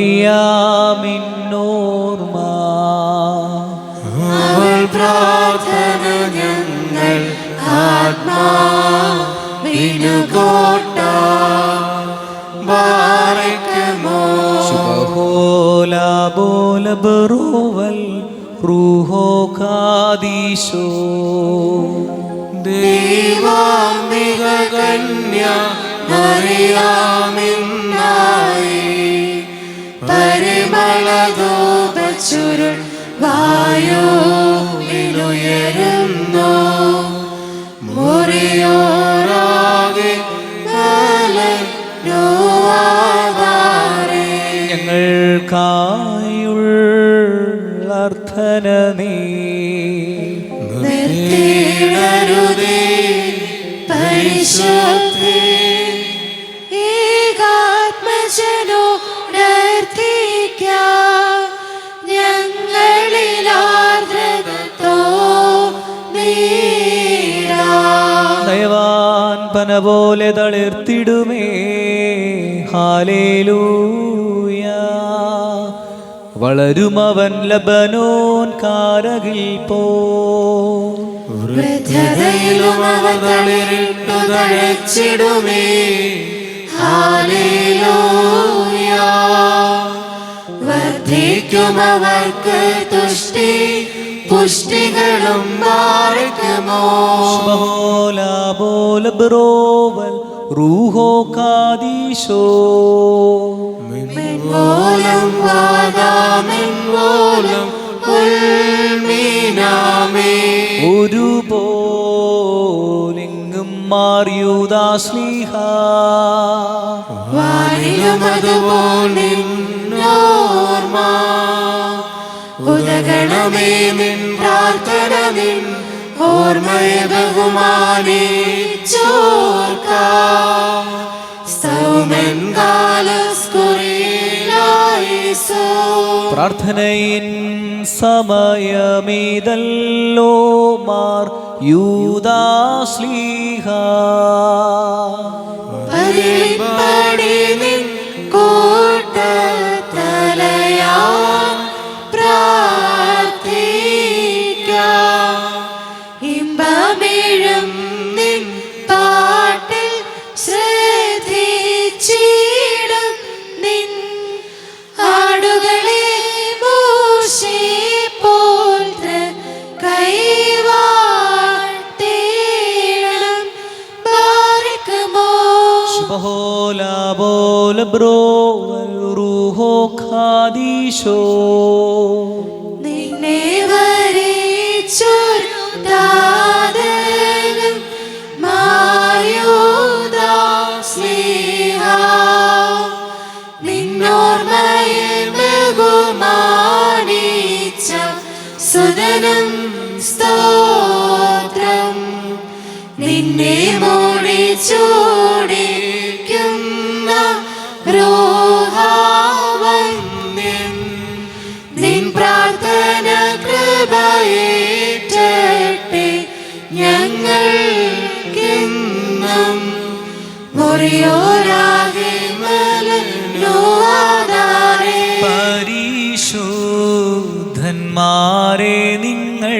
അവൾ പ്രാർത്ഥന ഞങ്ങൾ ആത്മാവിനുകോട്ട ബാരക്കുമോ. ശുഭഹോല ബോല ബറോവൽ റൂഹോ കാദീശോ. ദൈവാംബിക കന്യ മറിയാമിന്നായി പരിമളധൂപച്ചുരുൾ വായുവിലുയരുന്നു. മുറിയോരാകെ ഞങ്ങൾക്കായുള്ളർത്ഥന നീ നിർത്തിയിടരുതേ പരിശുദ്ധേ. ഏകാത്മജനോടർത്ഥിക്കാം ഞങ്ങളിലാർദ്രതോ നീരാ. ദയവാൻ പന പോലെ തളിർത്തിടുമേ ഹാലേലൂയ. വളരുമവൻ ലബനോൻ കാരകിൽ പോ. വൃദ്ധതയിലും അവർ തളിരിട്ടു തഴച്ചിടുമേ ഹല്ലേലൂയ. വർദ്ധിക്കുമവർക്ക് തുഷ്ടി പുഷ്ടികളും ബാരക്കുമോ. ശുഭഹോല ബോല ബറോവൽ റൂഹോ കാദീശോ. മെൻവോലം വാദാമെൻവോലം ഉൽമീനാമേ. ഒരുപോലെങ്ങും മാറിയൂദാശ്ലീഹ. വാനിലും അതുപോൽ നിന്നോർമ്മ. ഉദഗണമേ നിൻ പ്രാർത്ഥന നിൻ ഓർമ്മയെ ബഹുമാനിച്ചോർക്കാം. സൗമൻ കാലസ്കുറിയിലായിസോ. പ്രാർത്ഥനയിൻ സമയമീതല്ലോ മാർ യൂദാശ്ലീഹ. പരിപടി നിൻ കൂട്ടത്തലയാൻ പ്രാർത്ഥിക്കാം. ഇമ്പമിഴും നിൻ പാട്ടിൽ ശ്രദ്ധിച്ചിടും നിൻ ആടുകളെ മോശെ പോൽ കൈവാഴ്ത്തേണം ബാരക്കുമോ. ശുഭഹോല ബോല ബ്രോവൽ റൂഹോ കാദീശോ. നിന്നെ വരിച്ചൊരു ദാതനും മായൂദാശ്ലീഹ. നിന്നോർമ്മയെ ബഹുമാനിച്ച സുതനും സ്തോത്രം. നിന്നെ മൂടി ചൂടിക്കുന്ന റൂഹാവന്യൻ. നിൻ പ്രാർത്ഥന കൃപയേറ്റട്ടെ ഞങ്ങൾക്കെന്നും. മുറിയോരാകെ മലനുവാദാരേ. പരിശുദ്ധന്മാരെ നിങ്ങൾ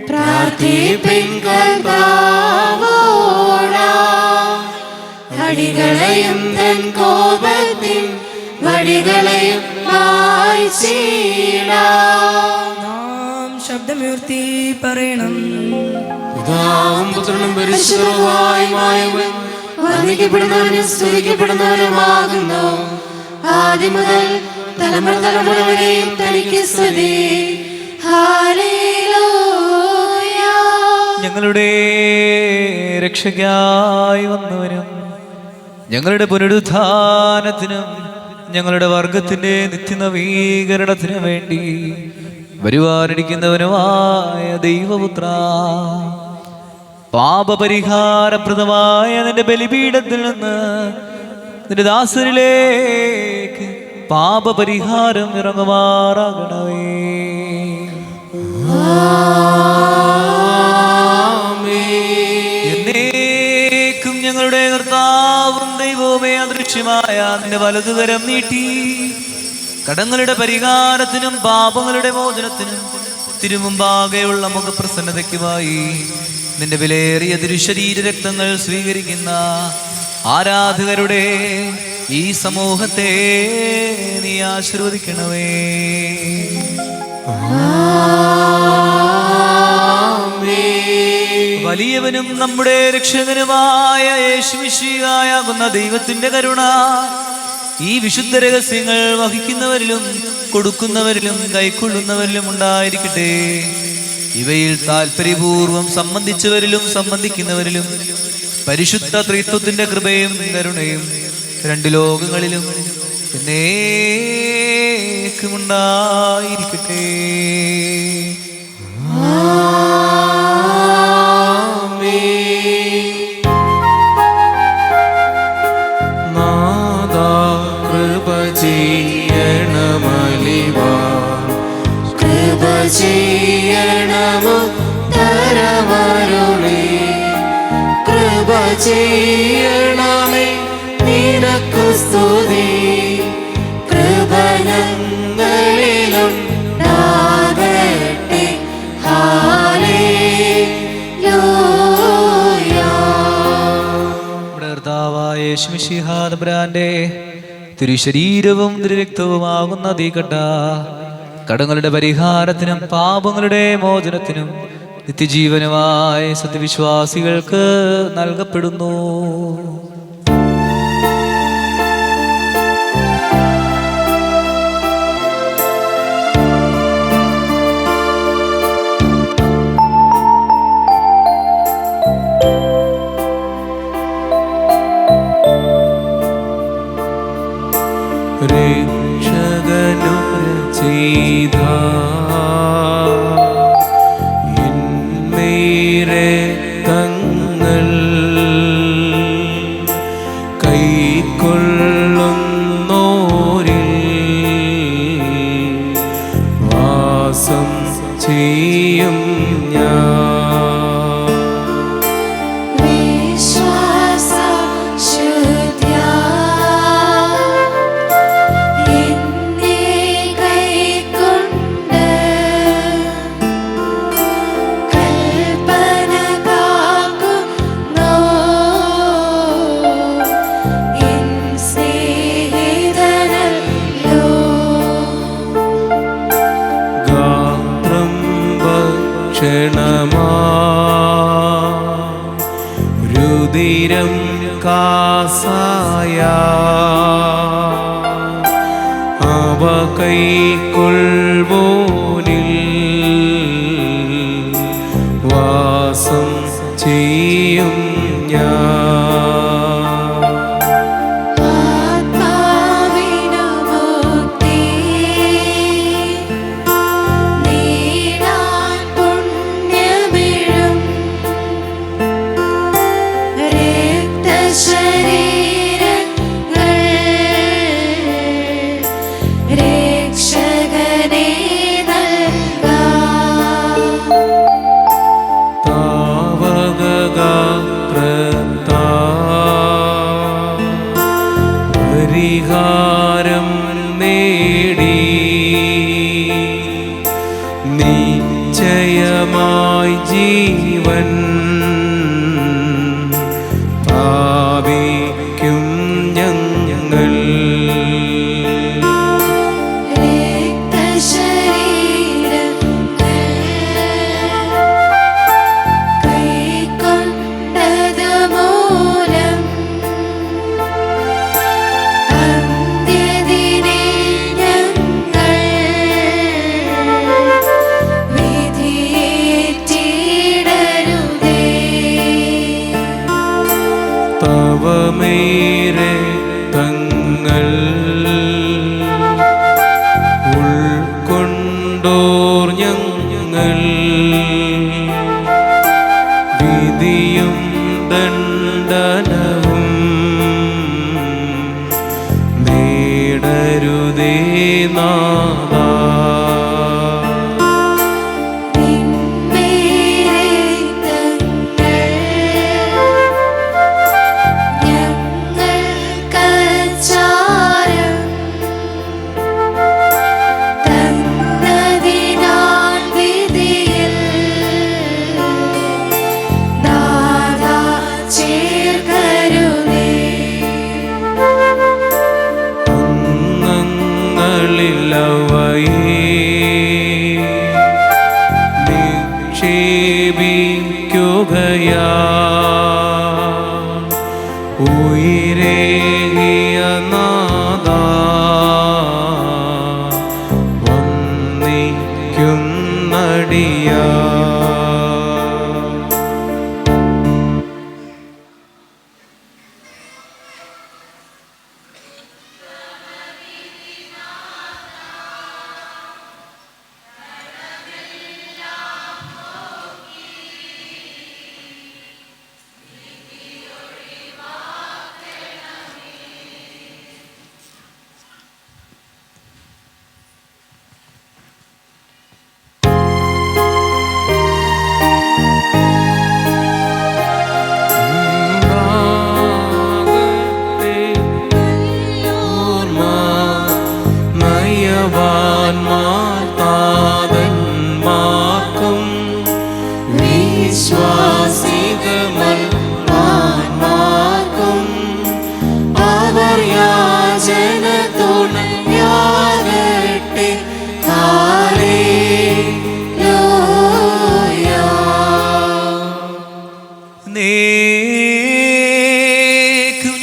പ്രാർത്ഥിപ്പിൻ കർത്താവോടാം. അടികളെയും തൻ കോപത്തിൻ വടികളെയും മായ്ച്ചിടാം. നാം ശബ്ദമുയർത്തി പറയണം. പിതാവും പുത്രനും പരിശുദ്ധനുമായവൻ വന്ദിക്കപ്പെടുന്നവനും സ്തുതിക്കപ്പെടുന്നവനുമാകുന്നു. ആദ്യം മുതൽ തലമുറ തലമുറ വരെയും തനിക്ക് സ്തുതി. ഹല്ലേലൂയ. ഞങ്ങളുടെ രക്ഷയ്ക്കായി വന്നവനും ഞങ്ങളുടെ പുനരുത്ഥാനത്തിനും ഞങ്ങളുടെ വർഗത്തിന്റെ നിത്യനവീകരണത്തിനു വേണ്ടി വരുവാനിരിക്കുന്നവനുമായ ദൈവപുത്ര, പാപപരിഹാരപ്രദമായ നിന്റെ ബലിപീഠത്തിൽ നിന്ന് നിന്റെ ദാസരിലേക്ക് പാപപരിഹാരം ഇറങ്ങുമാറാകണമേ. വലതുകരം നീട്ടി കടങ്ങളുടെ പരിഹാരത്തിനും പാപങ്ങളുടെ മോചനത്തിനും തിരുമുമ്പാകെയുള്ള മുഖപ്രസന്നതയ്ക്കുമായി നിന്റെ വിലയേറിയ തിരുശരീര രക്തങ്ങൾ സ്വീകരിക്കുന്ന ആരാധകരുടെ ഈ സമൂഹത്തെ നീ ആശീർവദിക്കണമേ. വലിയവനും നമ്മുടെ രക്ഷകനുമായ യേശുമിശിഹായാകുന്ന ദൈവത്തിന്റെ കരുണ ഈ വിശുദ്ധ രഹസ്യങ്ങൾ വഹിക്കുന്നവരിലും കൊടുക്കുന്നവരിലും കൈക്കൊള്ളുന്നവരിലും ഉണ്ടായിരിക്കട്ടെ. ഇവയിൽ താല്പര്യപൂർവം സംബന്ധിച്ചവരിലും സംബന്ധിക്കുന്നവരിലും പരിശുദ്ധ ത്രിത്വത്തിന്റെ കൃപയും കരുണയും രണ്ട് ലോകങ്ങളിലും എന്നേക്കുമുണ്ടായിരിക്കട്ടെ. ചെയ്യണമോ തരമരുളി കൃപ ചെയ്യണമേ നിനക്കു സ്തുതി കൃപ ഞങ്ങളിലുണ്ടാകട്ടെ. ഹല്ലേലൂയ. നമ്മുടെ കർത്താവായ യേശുമിശിഹാ തമ്പുരാന്റെ തിരുശരീരവും തിരുരക്തവുമാകുന്ന തീക്കട്ട കടങ്ങളുടെ പരിഹാരത്തിനും പാപങ്ങളുടെ മോചനത്തിനും നിത്യജീവനുമായി സത്യവിശ്വാസികൾക്ക് നൽകപ്പെടുന്നു. ചെയ്ത എന്മേരെ തങ്ങൾ കൈക്കൊള്ളുന്നോരിൽ വാസം ചെയ്യും ഞാൻ. രുതിരം കാസായ അവ കൈക്കൊള്ളുവോനിൽ വാസം ചെയ്യും ഞാൻ. പരിഹാരം നേടി നിശ്ചയമായി ജീവൻ പ്രാപിക്കും ഞങ്ങൾ. തവമേരെ തങ്ങൾ ഉൾക്കൊണ്ടോർ ഞങ്ങൾ വിധിയും ദണ്ഡനവും നേടരുതേ നാഥാ. ഞങ്ങൾ നിക്ഷേപിക്കുകയാ ഉയരേകിയ നാദാ വന്ദിക്കുന്നടിയാ.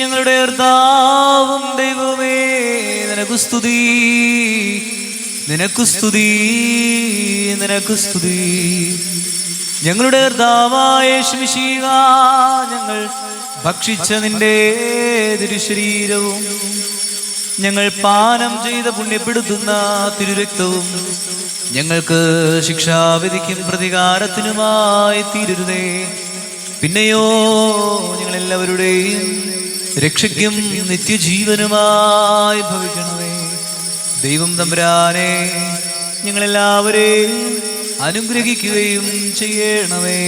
ഞങ്ങളുടെ കർത്താവും ദൈവമേ, നിനക്കു സ്തുതി, നിനക്കു സ്തുതി, നിനക്കു സ്തുതി. ഞങ്ങളുടെ കർത്താവായ യേശുമിശിഹ, ഞങ്ങൾ ഭക്ഷിച്ച നിന്റെ തിരുശരീരവും ഞങ്ങൾ പാനം ചെയ്ത പുണ്യപ്പെടുത്തുന്ന തിരുരക്തവും ഞങ്ങൾക്ക് ശിക്ഷാവിധിക്കും പ്രതികാരത്തിനുമായി തീരരുതേ. പിന്നെയോ ഞങ്ങളെല്ലാവരുടെയും രക്ഷയ്ക്കും നിത്യജീവനുമായി ഭവിക്കണമേ. ദൈവം തമ്പുരാനെ ഞങ്ങളെല്ലാവരെയും അനുഗ്രഹിക്കുകയും ചെയ്യണമേ.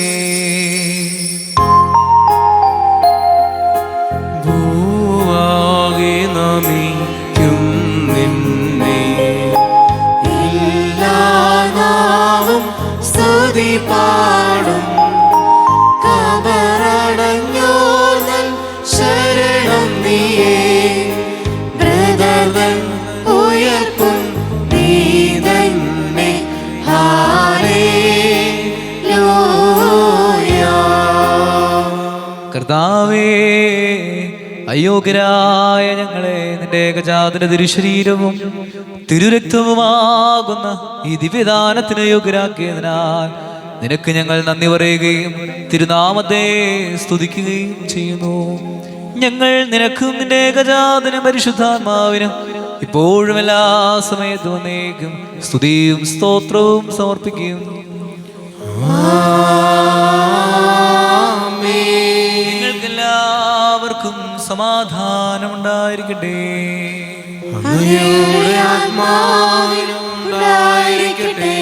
ഭൂവാകെ നമിക്കും നിന്നെ, എല്ലാ നാവും സ്തുതി പാടും. കബറടഞ്ഞോർന്നൻ ശരണം നീയേ, ബ്രദർതൻ ഉയർപ്പും നീ തന്നെ. ഹല്ലേലൂയ. കർത്താവേ, അയോഗ്യരായ ഞങ്ങളെ നിന്റെ ഏകജാതന തിരുശരീരവും തിരുരക്തവുമാകുന്ന ഈ ദിവ്യദാനത്തിന് യോഗ്യരാക്കിയതിനാൽ നിനക്ക് ഞങ്ങൾ നന്ദി പറയുകയും തിരുനാമത്തെ സ്തുതിക്കുകയും ചെയ്യുന്നു. ഞങ്ങൾ നിനക്കും നിന്റെ ഏകജാതനും പരിശുദ്ധാത്മാവിനും ഇപ്പോഴും എല്ലാ സമയത്തും എന്നേക്കും സ്തുതിയും സ്തോത്രവും സമർപ്പിക്കും. നിങ്ങൾക്കെല്ലാവർക്കും സമാധാനം ഉണ്ടായിരിക്കട്ടെ. അങ്ങയുടെ ആത്മാവിനും ഉണ്ടായിരിക്കട്ടെ.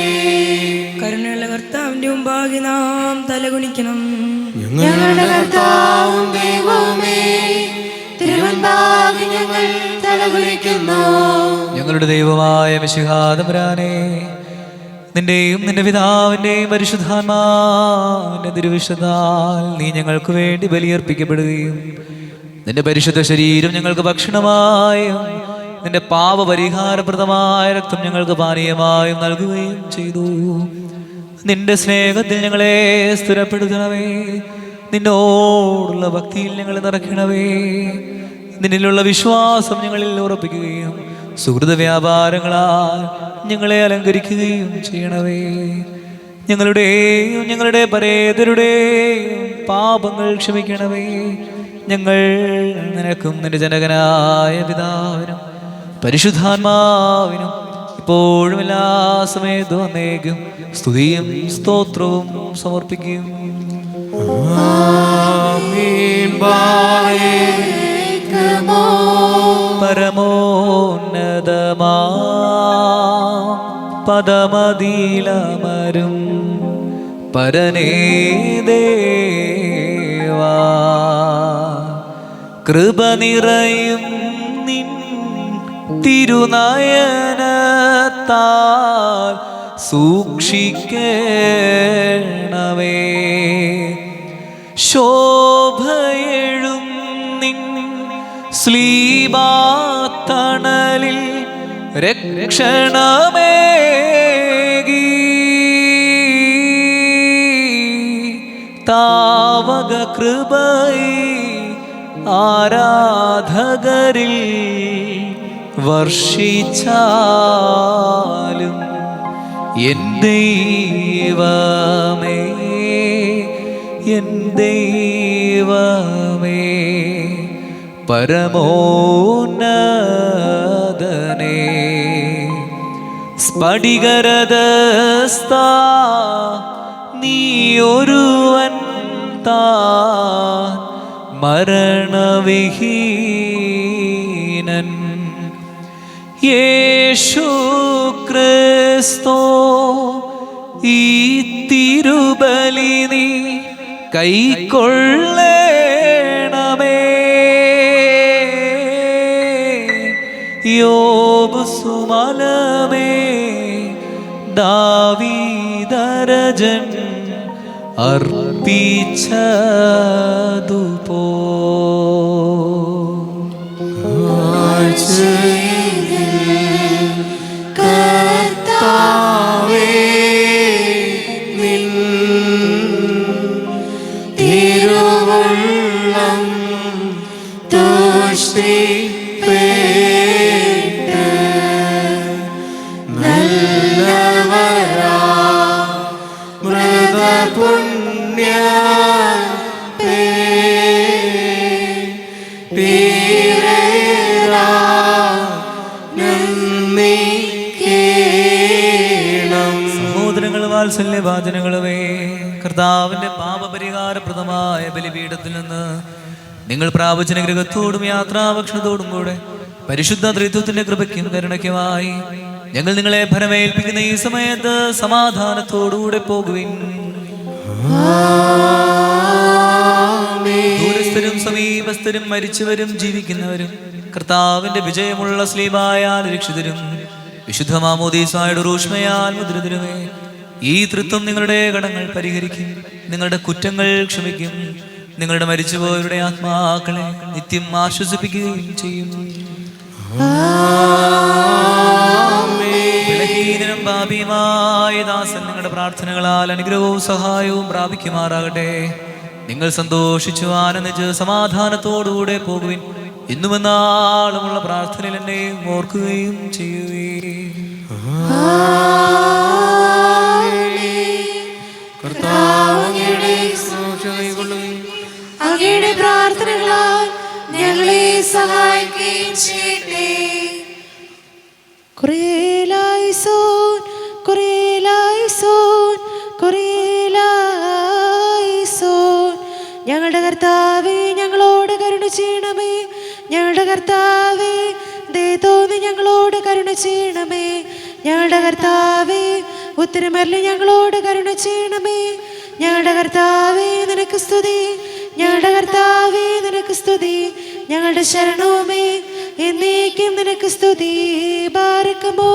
കരുണയുള്ള കർത്താവിന്റെ മുമ്പാകെ നാം തലകുനിക്കണം. ഞങ്ങളുടെ കർത്താവും ദൈവമേ, തിരുമുൻപാകെ ഞങ്ങൾ തലകുനിക്കുന്നു. ഞങ്ങളുടെ ദൈവമായ മിശിഹാ തമ്പുരാനേ, നിന്റെയും നിന്റെ പിതാവിന്റെയും പരിശുദ്ധാത്മാവിന്റെ തിരുവിശുദ്ധാൽ നീ ഞങ്ങൾക്ക് വേണ്ടി ബലിയർപ്പിക്കപ്പെടുകയും നിന്റെ പരിശുദ്ധ ശരീരം ഞങ്ങൾക്ക് ഭക്ഷണമായും നിന്റെ പാപപരിഹാരപ്രദമായ രക്തം ഞങ്ങൾക്ക് പാനീയമായും നൽകുകയും ചെയ്തു. നിന്റെ സ്നേഹത്തിൽ ഞങ്ങളെ സ്ഥിരപ്പെടുത്തണമേ. നിന്നോടുള്ള ഭക്തിയിൽ ഞങ്ങളെ നിറയ്ക്കണമേ. നിന്നിലുള്ള വിശ്വാസം ഞങ്ങളിൽ ഉറപ്പിക്കുകയും സുഹൃത വ്യാപാരങ്ങളാൽ ഞങ്ങളെ അലങ്കരിക്കുകയും ചെയ്യണമേ. ഞങ്ങളുടെയും ഞങ്ങളുടെ പരേതരുടെയും പാപങ്ങൾ ക്ഷമിക്കണമേ. ഞങ്ങൾ നിനക്കും നിന്റെ ജനകനായ പിതാവിനും പരിശുദ്ധാത്മാവിനും ഇപ്പോഴും എല്ലാ സമയത്തും എന്നേക്കും സ്തുതിയും സ്തോത്രവും സമർപ്പിക്കും. പരമോന്നതമാ പദമതിലമരും പരനേ ദേവാ, കൃപ നിറയും നിൻ തിരുനയനത്താൽ സൂക്ഷിക്കണമേ. ശോഭയെഴും നിൻ ശ്ലീബാത്തണലിൽ രക്ഷണമേകി താവക കൃപൈ ആരാധകരിൽ വർഷിച്ചാലും എൻ ദൈവമേ, എൻ ദൈവമേ, പരമോന്നതനേ, സ്ഫടികരദസ്ത നീ ഒരുവൻ താൻ മരണവിഹീനൻ യേശു ക്രിസ്തോ ഈ തിരുബലി നീ കൈക്കൊള്ളേണമേ. യോബ് സുമലമേ ദാവീദരജൻ അർപ്പിച്ചതുപോ കർത്താവേ നിൻ തിരുവുള്ളം തുഷ്ടിപ്പേട്ട് നല്ലവരാ മൃതപുണ്യ സഹോദരങ്ങൾ, വാത്സല്യഭാജനങ്ങളുമേ, കർത്താവിന്റെ പാപപരിഹാരപ്രദമായ ബലിപീഠത്തിൽ നിന്ന് നിങ്ങൾ പ്രാപിച്ച അനുഗ്രഹത്തോടും യാത്രാഭക്ഷണത്തോടും കൂടെ പരിശുദ്ധ ത്രിത്വത്തിന്റെ കൃപയ്ക്കും കരുണയ്ക്കുമായി ഞങ്ങൾ നിങ്ങളെ ഭരമേൽപ്പിക്കുന്ന ഈ സമയത്ത് സമാധാനത്തോടുകൂടെ പോകുവിൻ. ദൂരസ്ഥരും സമീപസ്ഥരും മരിച്ചവരും ജീവിക്കുന്നവരും കർത്താവിന്റെ വിജയമുള്ള സ്ലീബായാൽ രക്ഷിതരും വിശുദ്ധ മാമോദീസായുടെ റൂഷ്മയാൽ മുദ്രിതരുമേ, ഈ തൃത്വം നിങ്ങളുടെ കടങ്ങൾ പരിഹരിക്കും, നിങ്ങളുടെ കുറ്റങ്ങൾ ക്ഷമിക്കും, നിങ്ങളുടെ മരിച്ചുപോയവരുടെ ആത്മാക്കളെ നിത്യം ആശ്വസിപ്പിക്കുകയും ചെയ്യും. ബലഹീനനും പാപിയുമായ ദാസൻ നിങ്ങളുടെ പ്രാർത്ഥനകളാൽ അനുഗ്രഹവും സഹായവും പ്രാപിക്കുമാറാകട്ടെ. നിങ്ങൾ സന്തോഷിച്ചു ആനന്ദിച്ച് സമാധാനത്തോടുകൂടെ പോകുവിൻ. ഇന്നുമെന്നാളുമുള്ള പ്രാർത്ഥനയിൽ എന്നെ ഓർക്കുകയും ചെയ്യുകയും. അങ്ങയുടെ പ്രാർത്ഥനകളാൽ ഞങ്ങളെ സഹായിക്കുകയും ചെയ്യട്ടെ. കുറേലായിസോൻ, കുറേലായിസോൻ, കുറേലായിസോൻ. ഞങ്ങളുടെ കർത്താവേ, ഞങ്ങളോട് കരുണ ചെയ്യണമേ. ഞങ്ങളുടെ കർത്താവേ, ദയ തോന്നി ഞങ്ങളോട് കരുണ ചെയ്യണമേ. ഞങ്ങളുടെ കർത്താവേ, ഉത്തരമല്ല ഞങ്ങളോട് കരുണ ചെയ്യണമേ. ഞങ്ങളുടെ കർത്താവേ, നിനക്ക് സ്തുതി. ഞങ്ങളുടെ കർത്താവേ, നിനക്ക് സ്തുതി. ഞങ്ങളുടെ ശരണവുമേ, എന്നേക്കും നിനക്ക് സ്തുതി. ബാരക്കുമോ.